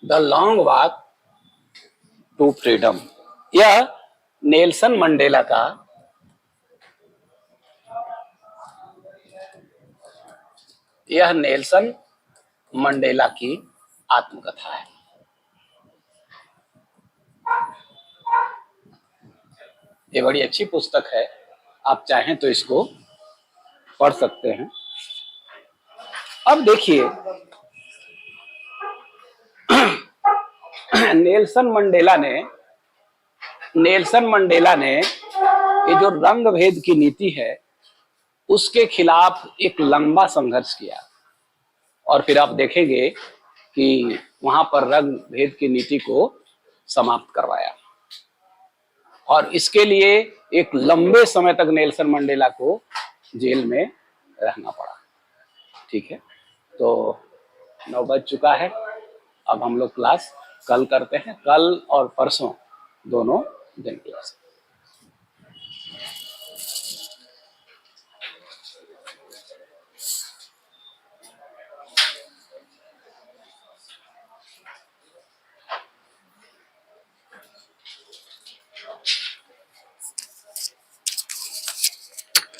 The long walk to freedom, यह नेल्सन मंडेला का, यह नेल्सन मंडेला की आत्मकथा है। ये बड़ी अच्छी पुस्तक है, आप चाहें तो इसको पढ़ सकते हैं। अब देखिए नेल्सन मंडेला ने ये जो रंग भेद की नीति है उसके खिलाफ एक लंबा संघर्ष किया, और फिर आप देखेंगे कि वहां पर रंग भेद की नीति को समाप्त करवाया, और इसके लिए एक लंबे समय तक नेल्सन मंडेला को जेल में रहना पड़ा। ठीक है, तो 9 बज चुका है, अब हम लोग क्लास कल करते हैं, कल और परसों दोनों दिन क्लास।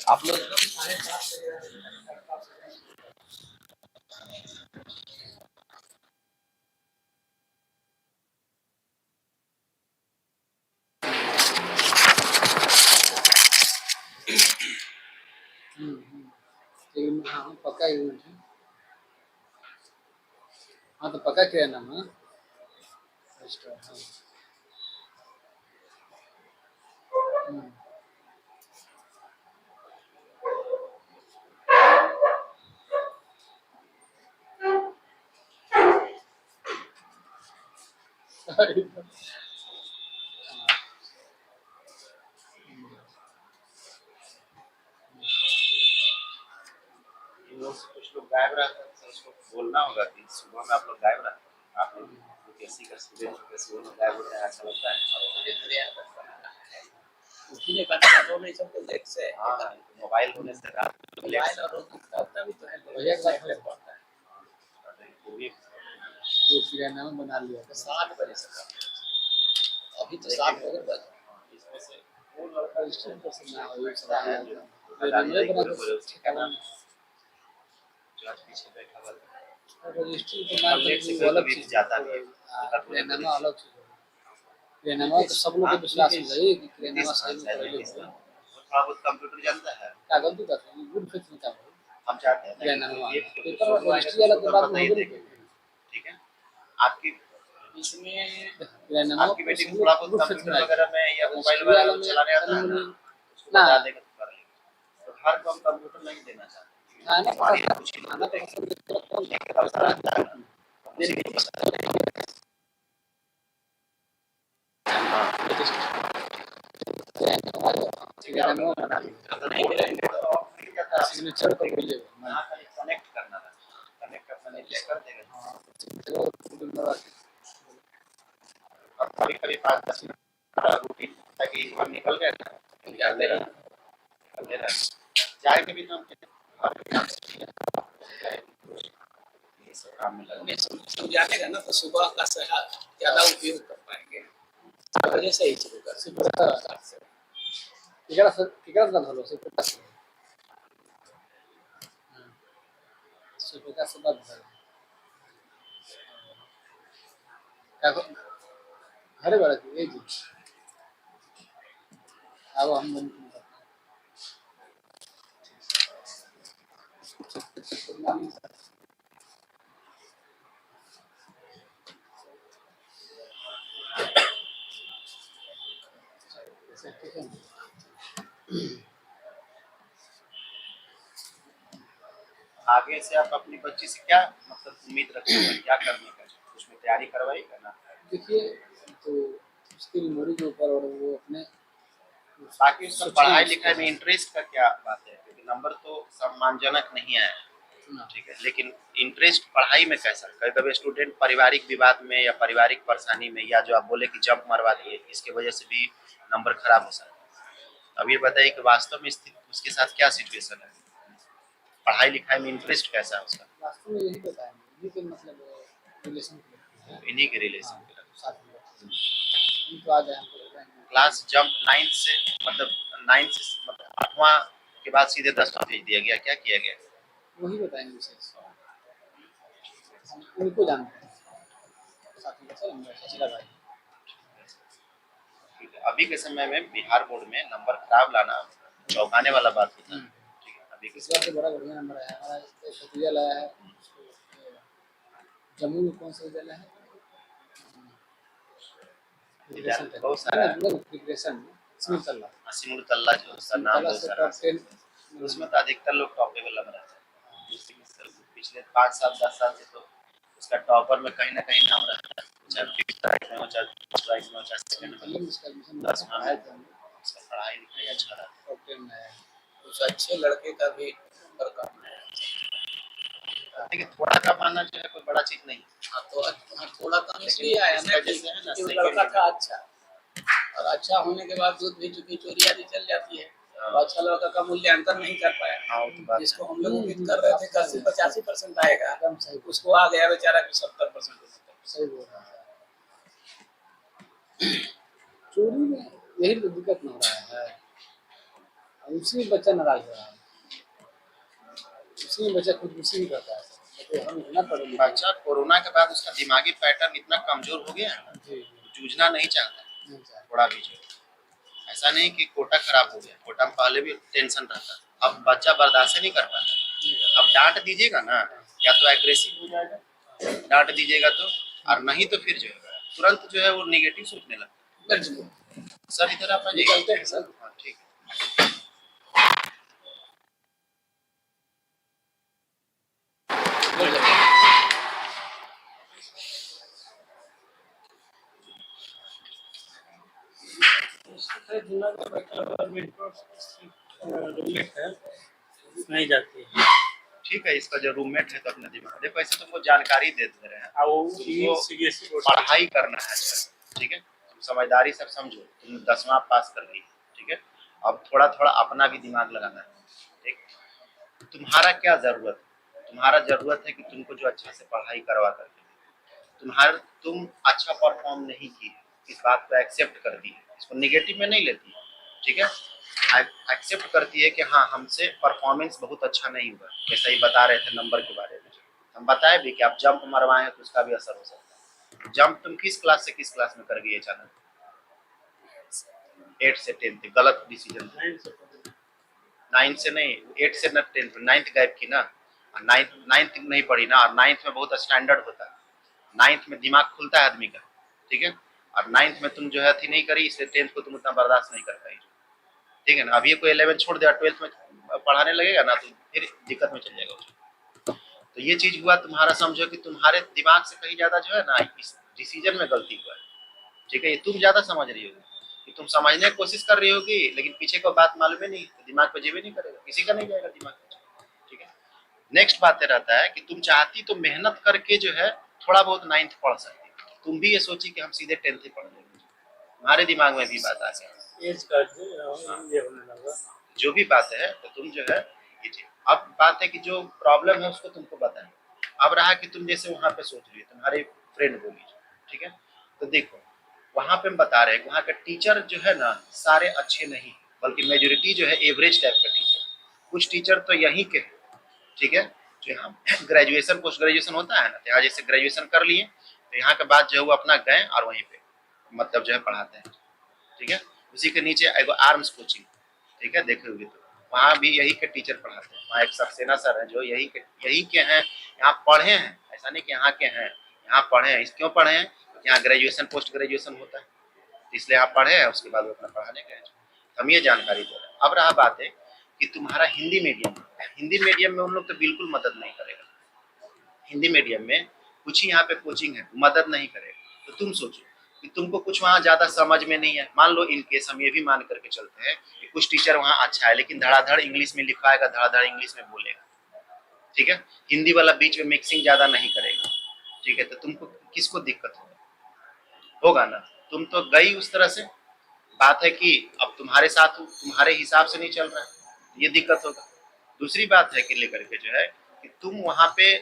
आप लोग हाँ पक्का यूनिट है, हाँ तो पक्का क्या नाम है, कुछ लोग गायब रहते हैं, उसको बोलना होगा कि सुबह में आप लोग गायब रहते हैं, आप लोग कैसी का स्टूडेंट हो, कैसे वो लोग गायब होते हैं, अच्छा लगता है। उसी ने कहा तो नहीं सबको देख से, हाँ मोबाइल होने से रात मोबाइल और होता भी तो है, भैया के साथ पड़ता है, वो भी वो किराना में बना लिया था 7 बजे से, अभी तो 7 बजे बज, इसमें से वो लड़का स्टूडेंट को सुनना हो, ये पता है जो रेलवे बना बोले उसके ठिकाना जज पीछे बैठा हुआ था, रजिस्ट्री के नाम लेट से पे अलग कभी चीज जाता भी है, रेनामा अलग चीज है, रेनामा तो सब लोग को विश्वास हो जाए कि रेनामा सही में करेंगे, थोड़ा बहुत कंप्यूटर जानता है, कागज तो करते हैं गुड फेथ में काम है, हम चाहते हैं रेनामा कि पेपर रजिस्ट्री वाला के बाद में हो गई, ठीक है। आपकी इसमें रेनामा आपकी बेटी को थोड़ा बहुत कंप्यूटर वगैरह में या मोबाइल वगैरह में चलाने आता है ना, उसको बता देगा तो कर लेगा, तो हर को हम कंप्यूटर नहीं देना चाहते, खाने हमारी कुछ खाना तो सिग्नेचर पर मिले कनेक्ट करना था, कनेक्ट करना नहीं कर देगा, और कभी कभी 5-10 मिनट रूटीन ताकि हम निकल गए निकाल दे रहा चाय के भी नाम काम में लगने समझाने का ना, तो सुबह का ज्यादा उपयोग कर पाएंगे, 7 बजे से ही शुरू कर घरे बड़ा जी अब हम आगे से आप अपनी बच्ची से क्या मतलब उम्मीद रखते हैं, क्या करने का, उसमें तैयारी करवाई करना? देखिए, तो उसकी मेमोरी के ऊपर और वो अपने बाकी उसका पढ़ाई लिखाई में इंटरेस्ट का क्या बात है, क्योंकि नंबर तो सम्मानजनक नहीं आया, ठीक है, लेकिन इंटरेस्ट पढ़ाई में कैसा। कभी कभी स्टूडेंट पारिवारिक विवाद में या पारिवारिक परेशानी में, या जो आप बोले कि जंप मरवा दिए, इसके वजह से भी नंबर खराब हो सकता है। अब ये बताइए कि वास्तव में स्थिति उसके साथ क्या सिचुएशन है, पढ़ाई लिखाई में इंटरेस्ट कैसा है उसका। वास्तव में यही बताया, यही के मतलब रिलेशन इन्हीं के रिलेशन के साथ में हम तो आ जाए हमको लगता है क्लास जंप 9th से, मतलब 9th से मतलब 8वां के बाद सीधे 10वां भेज दिया गया, क्या किया गया। वही बताएंगे विशेष, हम उनको जानते हैं साथ में बच्चा शशिला भाई। अभी के समय में बिहार बोर्ड में नंबर खराब लाना चौंकाने वाला बात होता है, ठीक है। अभी इस बार से बड़ा बढ़िया नंबर आया हमारा, नतीजा लाया है। जम्मू में कौन सा विद्यालय है, बहुत सारा प्रिपरेशन असीमुल तल्ला जो उसका नाम बहुत सारा, उसमें तो अधिकतर लोग टॉपेबल लग रहा है। पिछले 5 साल 10 साल से तो उसका टॉपर में कहीं ना कहीं नाम रहता है, चाहे फिफ्थ रैंक में हो, चाहे फर्स्ट रैंक में हो, चाहे सेकंड में हो, 10वां में उसका पढ़ाई लिखाई अच्छा रहता है। कुछ अच्छे लड़के का भी नंबर कम है, देखिए थोड़ा कम आना जो है कोई बड़ा चीज नहीं। तो थोड़ा कम इसलिए आया ना कि वो लड़का था अच्छा, और अच्छा होने के बाद दूध भी चुकी चोरी आदि चल जाती है, तो अच्छा लड़का का मूल्यांकन नहीं कर पाया। जिसको हम लोग उम्मीद कर रहे थे 80-85% आएगा, उसको आ गया बेचारा कि 70%। सही बोल रहा है, चोरी में यही तो दिक्कत न हो रहा है, उसी बच्चा नाराज हो रहा है, उसी बच्चा खुदकुशी नहीं करता है। तो हम इतना पढ़े लिखे, बच्चा कोरोना के बाद उसका दिमागी पैटर्न इतना कमजोर हो गया है ना, जूझना नहीं चाहता थोड़ा भी जो। ऐसा नहीं कि कोटा खराब हो गया, कोटा में पहले भी टेंशन रहता, अब बच्चा बर्दाश्त नहीं कर पाता। अब डांट दीजिएगा ना, या तो एग्रेसिव हो जाएगा, डांट दीजिएगा तो, और नहीं तो फिर जो है तुरंत जो है वो निगेटिव सोचने लगता है। सर इधर आप निकलते हैं सर। हाँ ठीक है। नहीं जाती है। ठीक है, इसका जो रूममेट है तो अपना दिमाग देखो, ऐसे तुमको जानकारी दे दे रहे हैं, तुमको पढ़ाई करना है अच्छा, ठीक है, तुम समझदारी से समझो, तुम 10वां पास कर ली, ठीक है, अब थोड़ा थोड़ा अपना भी दिमाग लगाना है, ठीक। तुम्हारा क्या जरूरत है, तुम्हारा जरूरत है कि तुमको जो अच्छा से पढ़ाई करवा करके, तुम अच्छा परफॉर्म नहीं की, इस बात को एक्सेप्ट कर दी है, इसको निगेटिव में नहीं लेती, ठीक है, एक्सेप्ट करती है कि हाँ हमसे परफॉर्मेंस बहुत अच्छा नहीं हुआ। जैसा ही बता रहे थे नंबर के बारे में, हम बताए भी कि आप जंप मरवाए हैं तो उसका भी असर हो सकता है। जंप तुम किस क्लास से किस क्लास में कर गई अचानक, 8 से 10th, गलत डिसीजन। 9 से नहीं, 8 से न 10th, 9th गैप की ना, 9th नहीं पढ़ी ना, और 9th में बहुत स्टैंडर्ड होता है, 9th में दिमाग खुलता है आदमी का, ठीक है, और 9th में तुम जो है थी नहीं करी, इसलिए 10th को तुम उतना बर्दाश्त नहीं कर पाई, ठीक है ना। अभी कोई 11th छोड़ दिया 12th में पढ़ाने लगेगा ना, तो फिर दिक्कत में चल जाएगा उसको। तो ये चीज हुआ तुम्हारा, समझो कि तुम्हारे दिमाग से कहीं ज्यादा जो है ना इस डिसीजन में गलती हुआ है, ठीक है, ये तुम ज्यादा समझ रही होगी, कि तुम समझने की कोशिश कर रही होगी, लेकिन पीछे को बात मालूम ही नहीं, तो दिमाग पे जेबे नहीं करेगा, किसी का नहीं जाएगा दिमाग पे, ठीक है। नेक्स्ट बात रहता है कि तुम चाहती तो मेहनत करके जो है थोड़ा बहुत 9th पढ़ सकती, तुम भी ये सोची कि हम सीधे 10th ही पढ़ लेंगे, तुम्हारे दिमाग में भी बात आ गई, जो भी बात है तो तुम जो है कीजिए। अब बात है कि जो प्रॉब्लम है उसको तुमको बताएं। अब रहा कि तुम जैसे वहां पे सोच रही हो, तुम्हारे फ्रेंड बोली, ठीक है, तो देखो वहां पे हम बता रहे हैं वहां का टीचर जो है ना सारे अच्छे नहीं, बल्कि मेजोरिटी जो है एवरेज टाइप का टीचर, कुछ टीचर तो यहीं के, ठीक है, जो यहाँ ग्रेजुएशन पोस्ट ग्रेजुएशन होता है ना, यहाँ जैसे ग्रेजुएशन कर लिए तो यहाँ के बाद जो है वो अपना गए और वहीं पे मतलब जो है पढ़ाते हैं, ठीक है। उसी के नीचे एगो आर्म्स कोचिंग, ठीक है, देखे होगी तो वहाँ भी यही के टीचर पढ़ाते हैं, वहाँ एक सक्सेना सर है जो यही के हैं, यहाँ पढ़े हैं, ऐसा नहीं कि यहाँ के हैं, यहाँ पढ़े हैं। क्यों पढ़े हैं, यहाँ ग्रेजुएशन पोस्ट ग्रेजुएशन होता है, इसलिए आप पढ़े हैं, उसके बाद वो अपना पढ़ाने गए। हम ये जानकारी दे रहे हैं। अब रहा बात है कि तुम्हारा हिंदी मीडियम में उन लोग तो बिल्कुल मदद नहीं करेगा, हिंदी मीडियम में कुछ ही यहाँ पे कोचिंग है, मदद नहीं करेगा। तो तुम सोचो कि तुमको कुछ वहाँ ज्यादा समझ में नहीं है। मान लो इन केस हम ये भी मान करके चलते हैं कि कुछ टीचर वहाँ अच्छा है लेकिन धड़ाधड़ इंग्लिश में लिखवाएगा, धड़ाधड़ इंग्लिश में बोलेगा, ठीक है, हिंदी वाला बीच में मिक्सिंग ज्यादा नहीं करेगा, ठीक है, तो तुमको किसको दिक्कत होगा ना, तुम तो गई उस तरह से। बात है कि अब तुम्हारे साथ तुम्हारे हिसाब से नहीं चल रहा है, ये दिक्कत होगा। दूसरी बात है कि लेकर के जो है कि तुम वहां पे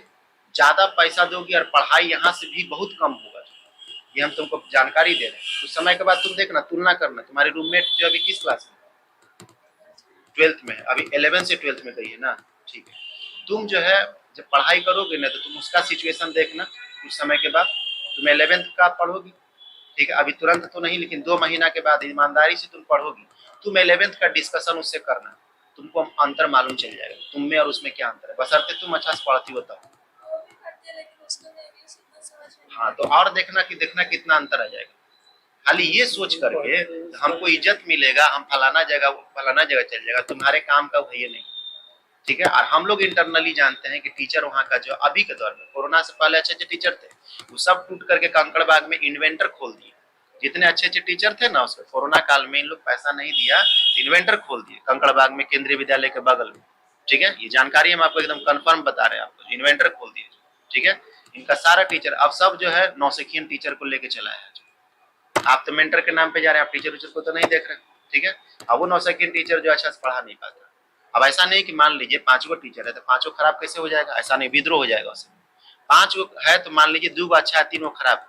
ज्यादा पैसा दोगी और पढ़ाई यहाँ से भी बहुत कम होगा, ये हम तुमको जानकारी दे रहे हैं। उस समय के बाद तुम देखना, तुलना करना, तुम्हारे रूममेट जो अभी किस क्लास में, 12th में है, अभी 11 से 12th में गई है ना, ठीक है, तुम जो है जब पढ़ाई करोगे ना तो तुम उसका सिचुएशन देखना, कुछ समय के बाद तुम 11th का पढ़ोगी, ठीक है, अभी तुरंत तो नहीं लेकिन 2 महीना के बाद ईमानदारी से तुम पढ़ोगी, तुम 11th का डिस्कशन उससे करना, तुमको अंतर मालूम चल जाएगा तुम में और उसमें क्या अंतर है, बशर्ते तुम अच्छा से पढ़ती हो तब। हाँ तो और देखना कितना अंतर आ जाएगा। खाली ये सोच करके हमको इज्जत मिलेगा, हम फलाना जगह चल जाएगा, तुम्हारे काम का वही नहीं, ठीक है। और हम लोग इंटरनली जानते हैं कि टीचर वहाँ का जो अभी के दौर में, कोरोना से पहले अच्छे टीचर थे, वो सब टूट करके कंकड़बाग में इन्वेंटर खोल दिए। जितने अच्छे टीचर थे ना उसके कोरोना काल में इन लोग पैसा नहीं दिया, इन्वेंटर खोल दिए कंकड़बाग में, केंद्रीय विद्यालय के बगल में, ठीक है, ये जानकारी हम आपको एकदम कंफर्म बता रहे हैं, आपको इन्वेंटर खोल दिए, ठीक है। इनका सारा टीचर अब सब जो है नौसिखियन टीचर को लेके चला है। आप तो मेंटर के नाम पे जा रहे हैं, आप टीचर को तो नहीं देख रहे, ठीक है। अब वो नौसिखियन टीचर जो अच्छा से पढ़ा नहीं पाता, अब ऐसा नहीं कि मान लीजिए 5 गो टीचर है तो 5 गो खराब कैसे हो जाएगा, ऐसा नहीं, विद्रोह हो जाएगा उससे। 5 गो है तो मान लीजिए 2 गो अच्छा है, 3 गो खराब,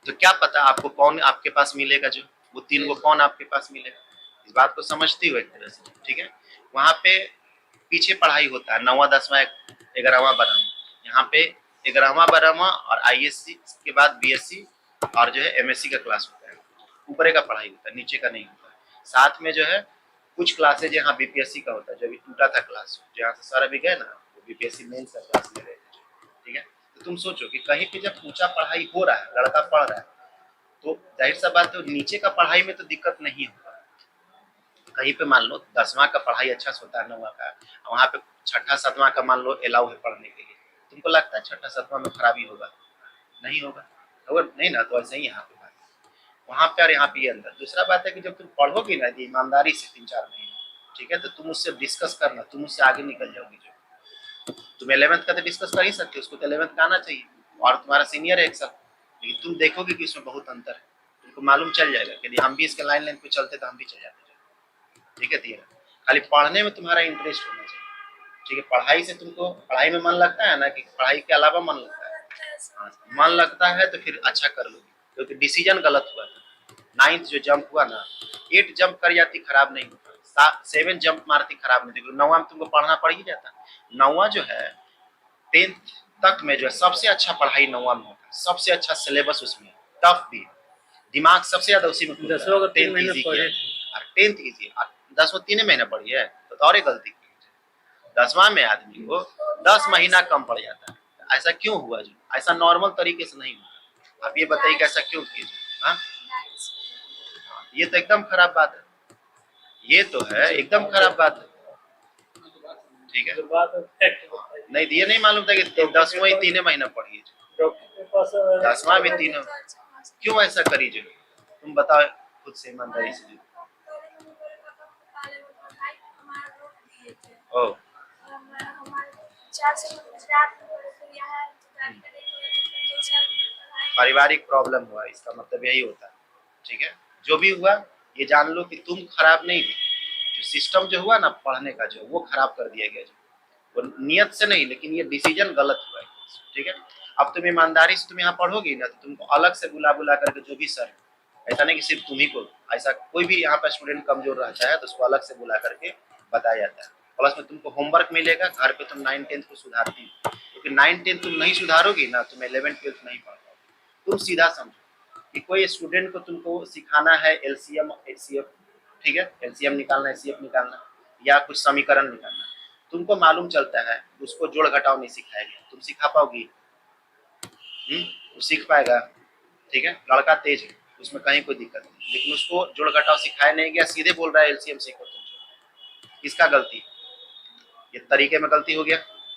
तो क्या पता आपको कौन आपके पास मिलेगा, जो वो 3 गो कौन आपके पास मिलेगा, इस बात को समझती हो एक तरह से, ठीक है। वहाँ पे पीछे पढ़ाई होता है 9वां 10वां 11वां 12वां, यहाँ पे 11वां 12वां और ISC के बाद BSc और जो है MSc का क्लास होता है, ऊपरे का पढ़ाई होता है, नीचे का नहीं होता है। साथ में जो है कुछ क्लासेज यहाँ BPSC का होता है, जो अभी टूटा था क्लास, जहाँ से सर अभी गए ना, वो BPSC मेंस का क्लास ले रहे थे, ठीक है। तो तुम सोचो कि कहीं पे जब ऊंचा पढ़ाई हो रहा है, लड़का पढ़ रहा है, तो जाहिर सा बात है नीचे का पढ़ाई में तो दिक्कत नहीं होगा। कहीं पे मान लो 10वां का पढ़ाई अच्छा से होता है, 9वां का, वहाँ पे 6ठा 7वां का मान लो अलाउ है पढ़ने के लिए, तुमको लगता है 6ठा 7वां में खराबी होगा? नहीं होगा, अगर नहीं ना तो ऐसे ही यहाँ पे बात, वहाँ पे और यहाँ पे ये अंदर। दूसरा बात है कि जब तुम पढ़ोगी ना ईमानदारी से 3-4 महीने, ठीक है, तो तुम उससे डिस्कस करना, तुम उससे आगे निकल जाओगी। जो तुम 11th का तो डिस्कस कर ही सकते हो, उसको तो 11th का आना चाहिए और तुम्हारा सीनियर है एक साल, लेकिन तुम देखोगे कि इसमें बहुत अंतर है, तुमको मालूम चल जाएगा कि हम भी इसके लाइन लाइन पे चलते तो हम भी चल जाते, ठीक है। तीन, खाली पढ़ने में तुम्हारा इंटरेस्ट होना चाहिए, ठीक है। पढ़ाई से तुमको पढ़ाई में मन लगता है ना, कि पढ़ाई के अलावा मन लगता है, हाँ, मन लगता है तो फिर अच्छा कर लोगे, क्योंकि डिसीजन गलत हुआ था। 9th जो जंप हुआ ना, 8 जंप कर जाती खराब नहीं होता, 7 जंप मारती खराब नहीं, क्योंकि 9वां में तुमको पढ़ना पड़ ही जाता। 9वां जो है 10th तक में जो है सबसे अच्छा पढ़ाई 9वां में होता है, सबसे अच्छा सिलेबस उसमें, टफ भी, दिमाग सबसे ज्यादा उसी में, 10वां का 3 महीने पढ़े, 10th इजी, 10वां 3 महीने पढ़ी है तो और एक गलती की। 10वां में आदमी को 10 महीना कम पड़ जाता है, ऐसा क्यों हुआ? जो ऐसा नॉर्मल तरीके से नहीं होता, आप ये बताइए कि ऐसा क्यों किए? हाँ, ये तो एकदम खराब बात है, ये तो है एकदम खराब बात है, ठीक है। नहीं, ये नहीं मालूम था कि 10वां ही 3 महीना पढ़ी है, 10वां भी 3, क्यों ऐसा करी? जो तुम बताओ खुद से ईमानदारी से। ओ, पारिवारिक प्रॉब्लम हुआ, इसका मतलब यही होता है, ठीक है। जो भी हुआ ये जान लो कि तुम खराब नहीं हो, जो सिस्टम जो हुआ ना पढ़ने का, जो वो खराब कर दिया गया, जो वो नियत से नहीं, लेकिन ये डिसीजन गलत हुआ है, ठीक है। अब तुम ईमानदारी से तुम यहाँ पढ़ोगी ना, तो तुमको अलग से बुला बुला करके जो भी सर, ऐसा नहीं कि सिर्फ तुम ही को, ऐसा कोई भी यहाँ पर स्टूडेंट कमजोर रहता है तो उसको अलग से बुला करके बताया जाता है। प्लस में तुमको होमवर्क मिलेगा, घर पे तुम 9th-10th को सुधारती हो, क्योंकि 9th-10th तुम नहीं सुधारोगी ना, तुम 11th-12th नहीं पढ़ पाओगे। तुम सीधा समझो कि कोई स्टूडेंट को तुमको सिखाना है LCM HCF, ठीक है, LCM निकालना, HCF निकालना या कुछ समीकरण निकालना, तुमको मालूम चलता है, उसको जोड़ घटाव नहीं सिखाया गया, तुम सिखा पाओगी? वो सीख पाएगा, ठीक है। लड़का तेज है, उसमें कहीं कोई दिक्कत नहीं, लेकिन उसको जोड़ घटाव सिखाया नहीं गया, सीधे बोल रहा है LCM सीखो तुम, किसका गलती? ये तरीके में गलती हो गया,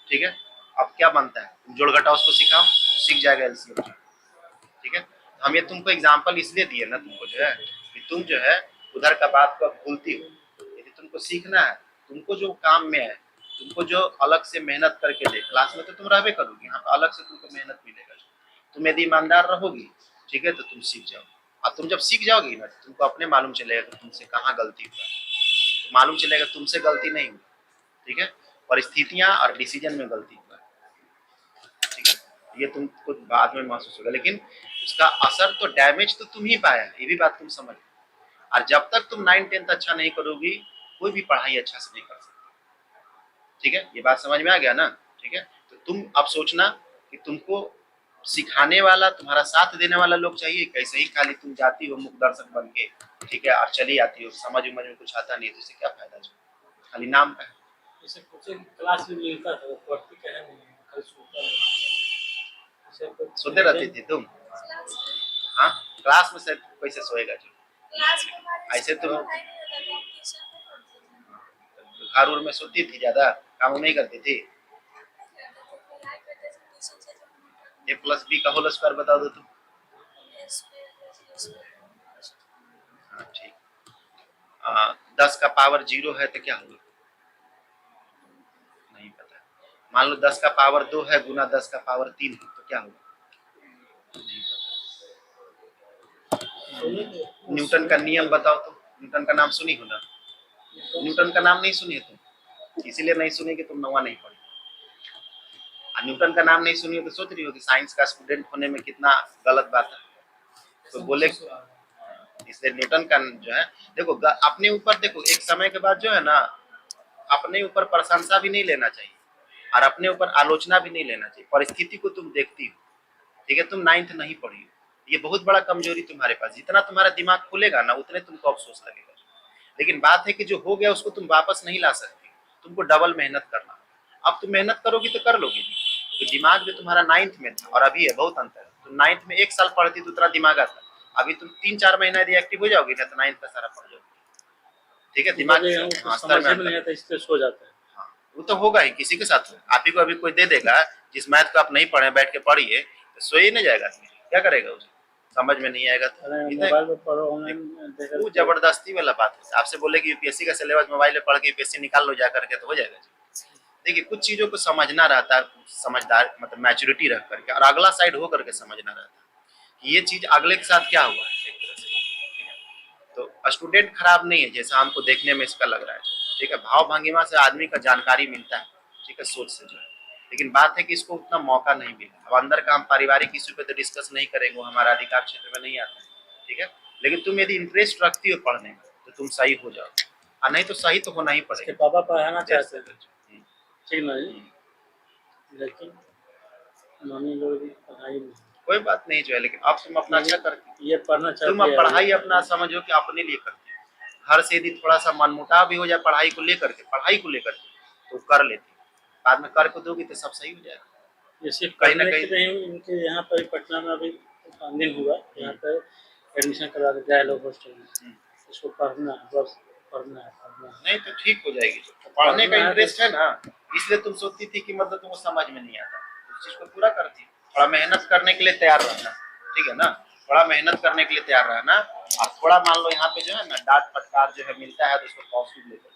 ठीक है। अब क्या बनता है, जोड़ घटाव उसको सिखाओ, सीख जाएगा LCM, ठीक है। हम ये तुमको एग्जाम्पल इसलिए दिए ना तुमको जो है कि तुम जो है उधर का बात को भूलती हो। यदि तुमको सीखना है, तुमको जो काम में है, तुमको जो अलग से मेहनत करके दे, क्लास में तो तुम रहबे करोगी, यहाँ पे अलग से तुमको मेहनत मिलेगा। तुम यदि ईमानदार रहोगी, ठीक है, तो तुम सीख जाओगे। और तुम जब सीख जाओगी ना, तो तुमको अपने मालूम चलेगा कि तुमसे कहाँ गलती हुआ, तो मालूम चलेगा तुमसे गलती नहीं हुई, ठीक है, परिस्थितियां और डिसीजन में गलती हुआ, ठीक है, ये तुमको बाद में महसूस होगा, लेकिन उसका असर तो डैमेज तो तुम ही पाया है, ये भी बात तुम समझ। और जब तक तुम 9th-10th अच्छा नहीं करोगी, कोई भी पढ़ाई अच्छा से नहीं कर सकती, ठीक है, ये बात समझ में आ गया ना, ठीक है। तो तुम अब सोचना कि तुमको सिखाने वाला, तुम्हारा साथ देने वाला लोग चाहिए, कैसे ही खाली तुम जाती हो मुख दर्शक बन के, ठीक है, और चली आती हो, समझ उमझ में कुछ आता नहीं, तो इससे क्या फायदा, खाली नाम का है। जैसे कोचिंग क्लास में मिलता था, पढ़ती क्या नहीं, कल सोते रहती थी तुम? हाँ, क्लास में सिर्फ कैसे सोएगा जो, ऐसे तुम घर उर में सोती थी, ज्यादा काम नहीं करती थी? A+B का होल स्क्वायर बता दो तुम। हाँ ठीक। 10 का पावर 0 है तो क्या होगा? नहीं पता। मान लो 10 का पावर 2 है गुना 10 का पावर 3 है तो क्या होगा? नहीं पता। न्यूटन का नियम बताओ तो। न्यूटन का नाम सुनी हो ना? न्यूटन का नाम नहीं सुनी तुम, इसीलिए नहीं सुनी कि तुम 9वां नहीं पढ़ी। न्यूटन का नाम नहीं सुनी हो तो सोच रही हो कि साइंस का स्टूडेंट होने में कितना गलत बात है, तो बोले इसलिए न्यूटन का जो है, देखो अपने ऊपर, देखो एक समय के बाद जो है ना, अपने ऊपर प्रशंसा भी नहीं लेना चाहिए और अपने ऊपर आलोचना भी नहीं लेना चाहिए। परिस्थिति को तुम देखती हो, ठीक है, तुम 9th नहीं पढ़ी हो, ये बहुत बड़ा कमजोरी तुम्हारे पास। जितना तुम्हारा दिमाग खुलेगा ना, उतने तुमको अफसोस लगेगा। लेकिन बात है कि जो हो गया उसको तुम वापस नहीं ला सकती, तुमको डबल मेहनत करना। अब तुम मेहनत करोगी तो कर लोगी, तो दिमाग जो तुम्हारा 9th में था और अभी है, बहुत अंतर है। तुम 9th में 1 साल पढ़ती तो उतना दिमाग आता, अभी तुम 3-4 महीना यदि एक्टिव हो जाओगी ना, तो 9th का सारा पढ़ जाओगी, ठीक है। दिमाग समझ में नहीं आता, इसलिए सो जाता है। हाँ, वो तो होगा ही, किसी के साथ। आप ही को अभी कोई दे देगा जिस मैथ को आप नहीं पढ़े, बैठ के पढ़िए, तो सो ही नहीं जाएगा, क्या करेगा उसे, समझ में नहीं आएगा तो मोबाइल पे पढ़ो, ऑनलाइन वो जबरदस्ती वाला बात है। आपसे बोले कि यूपीएससी का सिलेबस मोबाइल में पढ़ के यूपीएससी निकाल लो जा करके, तो हो जाएगा जी। देखिए, कुछ चीजों को समझना रहता है, समझदार मतलब मैच्योरिटी रख करके, और अगला साइड हो करके समझना रहता है कि ये चीज अगले के साथ क्या हुआ है, एक तरह से। तो स्टूडेंट खराब नहीं है जैसा हमको देखने में इसका लग रहा है, ठीक है। भाव भंगिमा से आदमी का जानकारी मिलता है, ठीक है, सोच से जो है। लेकिन बात है कि इसको उतना मौका नहीं मिला। अब अंदर का हम पारिवारिक इश्यू पे तो डिस्कस नहीं करेंगे, वो हमारा अधिकार क्षेत्र में नहीं आता है, ठीक है। लेकिन तुम यदि इंटरेस्ट रखती हो पढ़ने में, तो तुम सही हो जाओ, और नहीं तो सही तो होना ही पड़ेगा। पापा पढ़ाना चाहते हैं, ठीक ना जी, लेकिन मम्मी लोग भी पढ़ाई नहीं। कोई बात नहीं जो है, लेकिन अब तुम अपना अच्छा करती, ये पढ़ना चाहती तुम अब पढ़ाई अपना समझो कि अपने लिए करती हो। घर से यदि थोड़ा सा मनमुटाव भी हो जाए पढ़ाई को लेकर के, तो कर लेती, बाद में कर को दोगी तो सब सही हो जाएगा। ये सिर्फ कहीं ना पढ़ने के कहीं नहीं, इनके यहाँ पर पटना में अभी 5 दिन हुआ, यहाँ पर एडमिशन करवा देते हैं लोग हॉस्टल में। इसको पढ़ना है, बस पढ़ना है। नहीं तो ठीक हो जाएगी। तो पढ़ने का इंटरेस्ट है ना, इसलिए तुम सोचती थी कि मतलब तुमको समझ में नहीं आता, उस चीज को पूरा करती। थोड़ा मेहनत करने के लिए तैयार रहना, ठीक है ना, थोड़ा मेहनत करने के लिए तैयार रहना। आप थोड़ा मान लो यहाँ पे जो है ना डांट फटकार जो है मिलता है, तो उसको पॉजिटिव लेकर,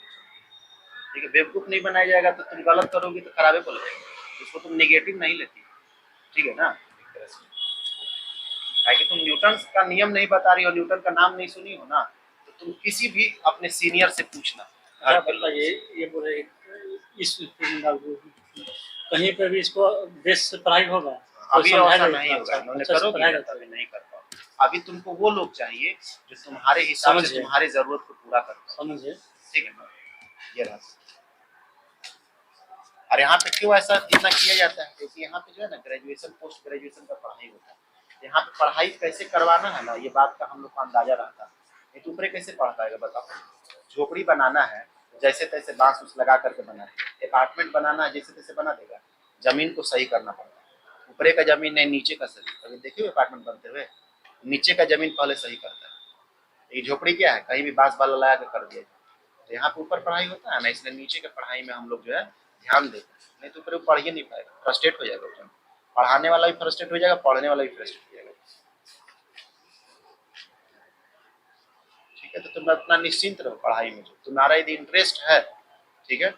ठीक है। बेवकूफ नहीं बनाया जाएगा, तो तुम गलत करोगी तो खराबे को लगेगा, उसको तुम निगेटिव नहीं लेती, ठीक है ना। एक तरह से कि तुम न्यूटन का नियम नहीं बता रही हो, न्यूटन का नाम नहीं सुनी हो ना, तो तुम किसी भी अपने सीनियर से पूछना। ये बोले इस कहीं पे भी इसको देश से पढ़ाई होगा, अभी ऐसा नहीं होगा, उन्होंने करोगे तभी नहीं कर पाओगे। अभी तुमको वो लोग चाहिए जो तुम्हारे हिसाब से तुम्हारी जरूरत को पूरा कर, समझे, ठीक है ना। ये रहा। और यहाँ पे क्यों ऐसा इतना किया जाता है, क्योंकि यहाँ पे जो है ना ग्रेजुएशन पोस्ट ग्रेजुएशन का पढ़ाई होता है। यहाँ पे पढ़ाई कैसे करवाना है ना, ये बात का हम लोग को अंदाजा रहता है। नहीं तो ऊपरे कैसे पढ़ पाएगा बताओ। झोपड़ी बनाना है जैसे तैसे बांस उस लगा करके बना देगा, अपार्टमेंट बनाना है जैसे तैसे बना देगा, जमीन को सही करना पड़ता है। ऊपरे का जमीन नहीं, नीचे का सही। कभी देखिए अपार्टमेंट बनते हुए, नीचे का जमीन पहले सही करता है। ये झोपड़ी क्या है, कहीं भी बांस बाला लगा के कर दिया जाए। तो यहाँ पे ऊपर पढ़ाई होता है ना, इसलिए नीचे के पढ़ाई में हम लोग जो है ध्यान देते हैं। नहीं तो ऊपर पढ़ ही नहीं पाएगा, फ्रस्ट्रेट हो जाएगा। पढ़ाने वाला भी फ्रस्ट्रेट हो जाएगा, पढ़ने वाला भी फ्रस्ट्रेट हो जाएगा। ठीक है, तो तुम अपना निश्चिंत रहो पढ़ाई में, जो तुम्हारा यदि इंटरेस्ट है, ठीक है,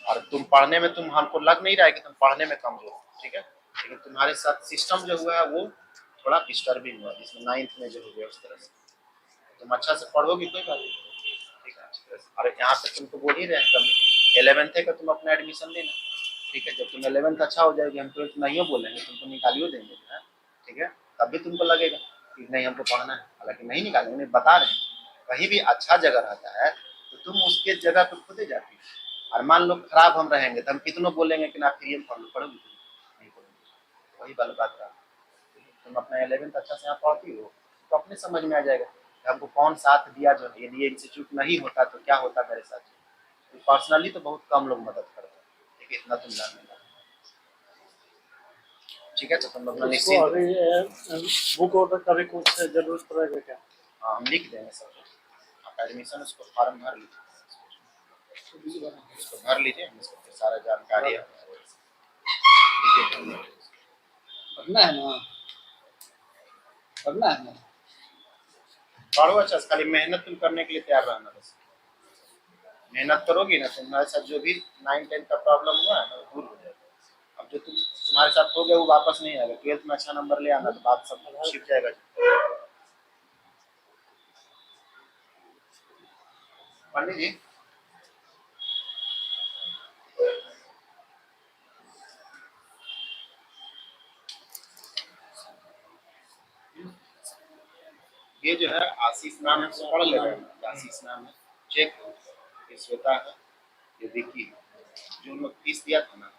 और तुम पढ़ने में, तुम हमको लग नहीं रहा है कि तुम पढ़ने में कमजोर हो, ठीक है, लेकिन तुम्हारे साथ सिस्टम जो हुआ है वो थोड़ा डिस्टर्बिंग हुआ, जिसमें 9th में जो हो गया उस तरह से। तुम अच्छा से पढ़ोगी कोई बात नहीं, ठीक है, अच्छी तरह से। और यहाँ पे तुमको बोल ही रहे हैं तुम 11th का तुम अपना एडमिशन लेना, ठीक है, जब तुम 11th अच्छा हो जाएगी, हम 12th नहीं बोलेंगे, तुमको निकालियो देंगे जो है, ठीक है, तब भी तुमको लगेगा कि नहीं हमको पढ़ना है, हालांकि नहीं निकालेंगे, नहीं बता रहे हैं। कहीं भी अच्छा जगह रहता है तो तुम उसके जगह पे खुद ही जाती हो, और मान लो खराब हम रहेंगे तो हम कितनों बोलेंगे कि ना फ्री में पढ़ लो, पढ़ोगी नहीं पढ़ोगी, वही वाली बात रहा। तुम अपना 11th अच्छा से यहाँ पढ़ती हो तो अपने समझ में आ जाएगा कि हमको कौन साथ दिया, जो है यदि ये इंस्टीट्यूट नहीं होता तो क्या होता मेरे साथ। तो पर्सनली तो बहुत कम लोग मदद करते हैं, ठीक है, इतना तुम जानने लगा, ठीक है, तो तुम अपना इसको अभी बुक ऑर्डर का भी कुछ जरूरत पड़ेगा क्या? हाँ हम लिख देंगे सब, आप एडमिशन उसको फॉर्म भर लीजिए, इसको भर लीजिए, हम इसको फिर सारा जानकारी है पढ़ना है ना, पढ़ना है ना। पढ़ो अच्छा, खाली मेहनत तुम करने के लिए तैयार रहना, बस मेहनत करोगी ना, तुम्हारे साथ जो भी 9th-10th का प्रॉब्लम हुआ है ना वो दूर हो जाएगा। अब जो तुम्हारे साथ हो गया वो वापस नहीं आएगा, 12th में अच्छा नंबर ले आना तो बात सब छिप जाएगा। पंडित जी ये जो है आशीष नाम है, पढ़ ले रहे हैं, आशीष नाम है, चेक, ये श्वेता है, ये विकी है, जो लोग फीस दिया था ना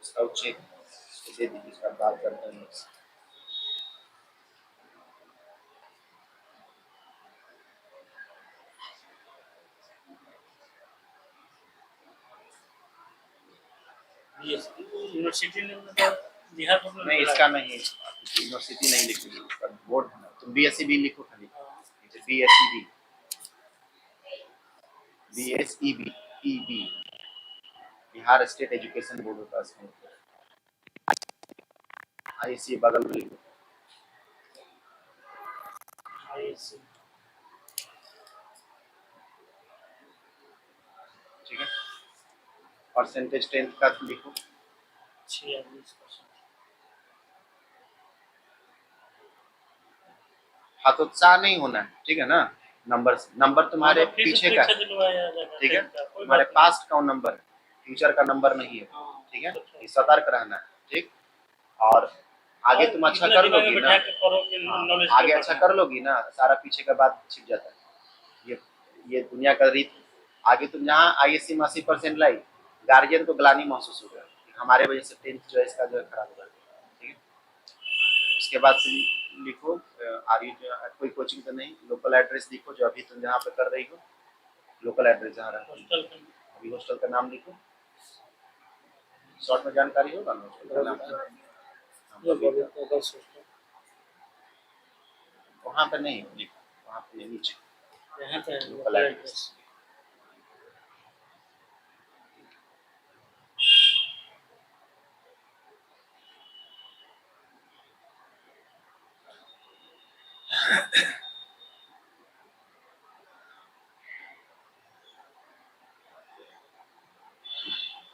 उसका चेक दे दीजिए, उसका बात करते हैं। यूनिवर्सिटी ने मतलब बिहार बोर्ड नहीं इसका नहीं, यूनिवर्सिटी नहीं लिखेगी, उसका बोर्ड है ना, तुम BSc भी लिखो खाली, BSEB Bihar state education board होता है, IC बगल में लिखो, ठीक है, परसेंटेज 10th का लिखो, 46%। हतोत्साह नहीं होना है, ठीक है ना, नंबर तुम्हारे पीछे का, ठीक है, तुम्हारे पास्ट का नंबर, फ्यूचर का नंबर नहीं है, ठीक है, ये सतर्क रहना है, ठीक, और आगे तुम अच्छा कर लोगी ना, आगे अच्छा कर लोगी ना, सारा पीछे का बात छिप जाता है, ये दुनिया का रीत। आगे तुम जहाँ ISC में 80% लाई, गार्जियन को ग्लानि महसूस होगा हमारे वजह से 10th जो है इसका जो है खराब हो गया, ठीक है, उसके बाद तुम लिखो आगे कोई कोचिंग तो नहीं, लोकल एड्रेस लिखो जो अभी तुम जहाँ पे कर रही हो, लोकल एड्रेस जहाँ रहा अभी, हॉस्टल का नाम लिखो, शॉर्ट में जानकारी होगा ना हॉस्टल का नाम, वहाँ पे नहीं लिखो, वहाँ पे नीचे लोकल एड्रेस।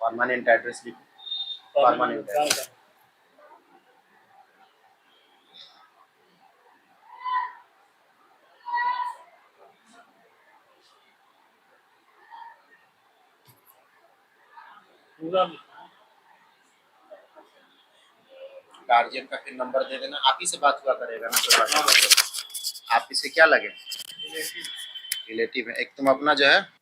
परमानेंट एड्रेस लिखो, परमानेंट एड्रेस, गार्जियन का फिर नंबर दे देना, आप ही से बात हुआ करेगा ना, तो आप इसे क्या लगे रिलेटिव है, एक तुम अपना जो है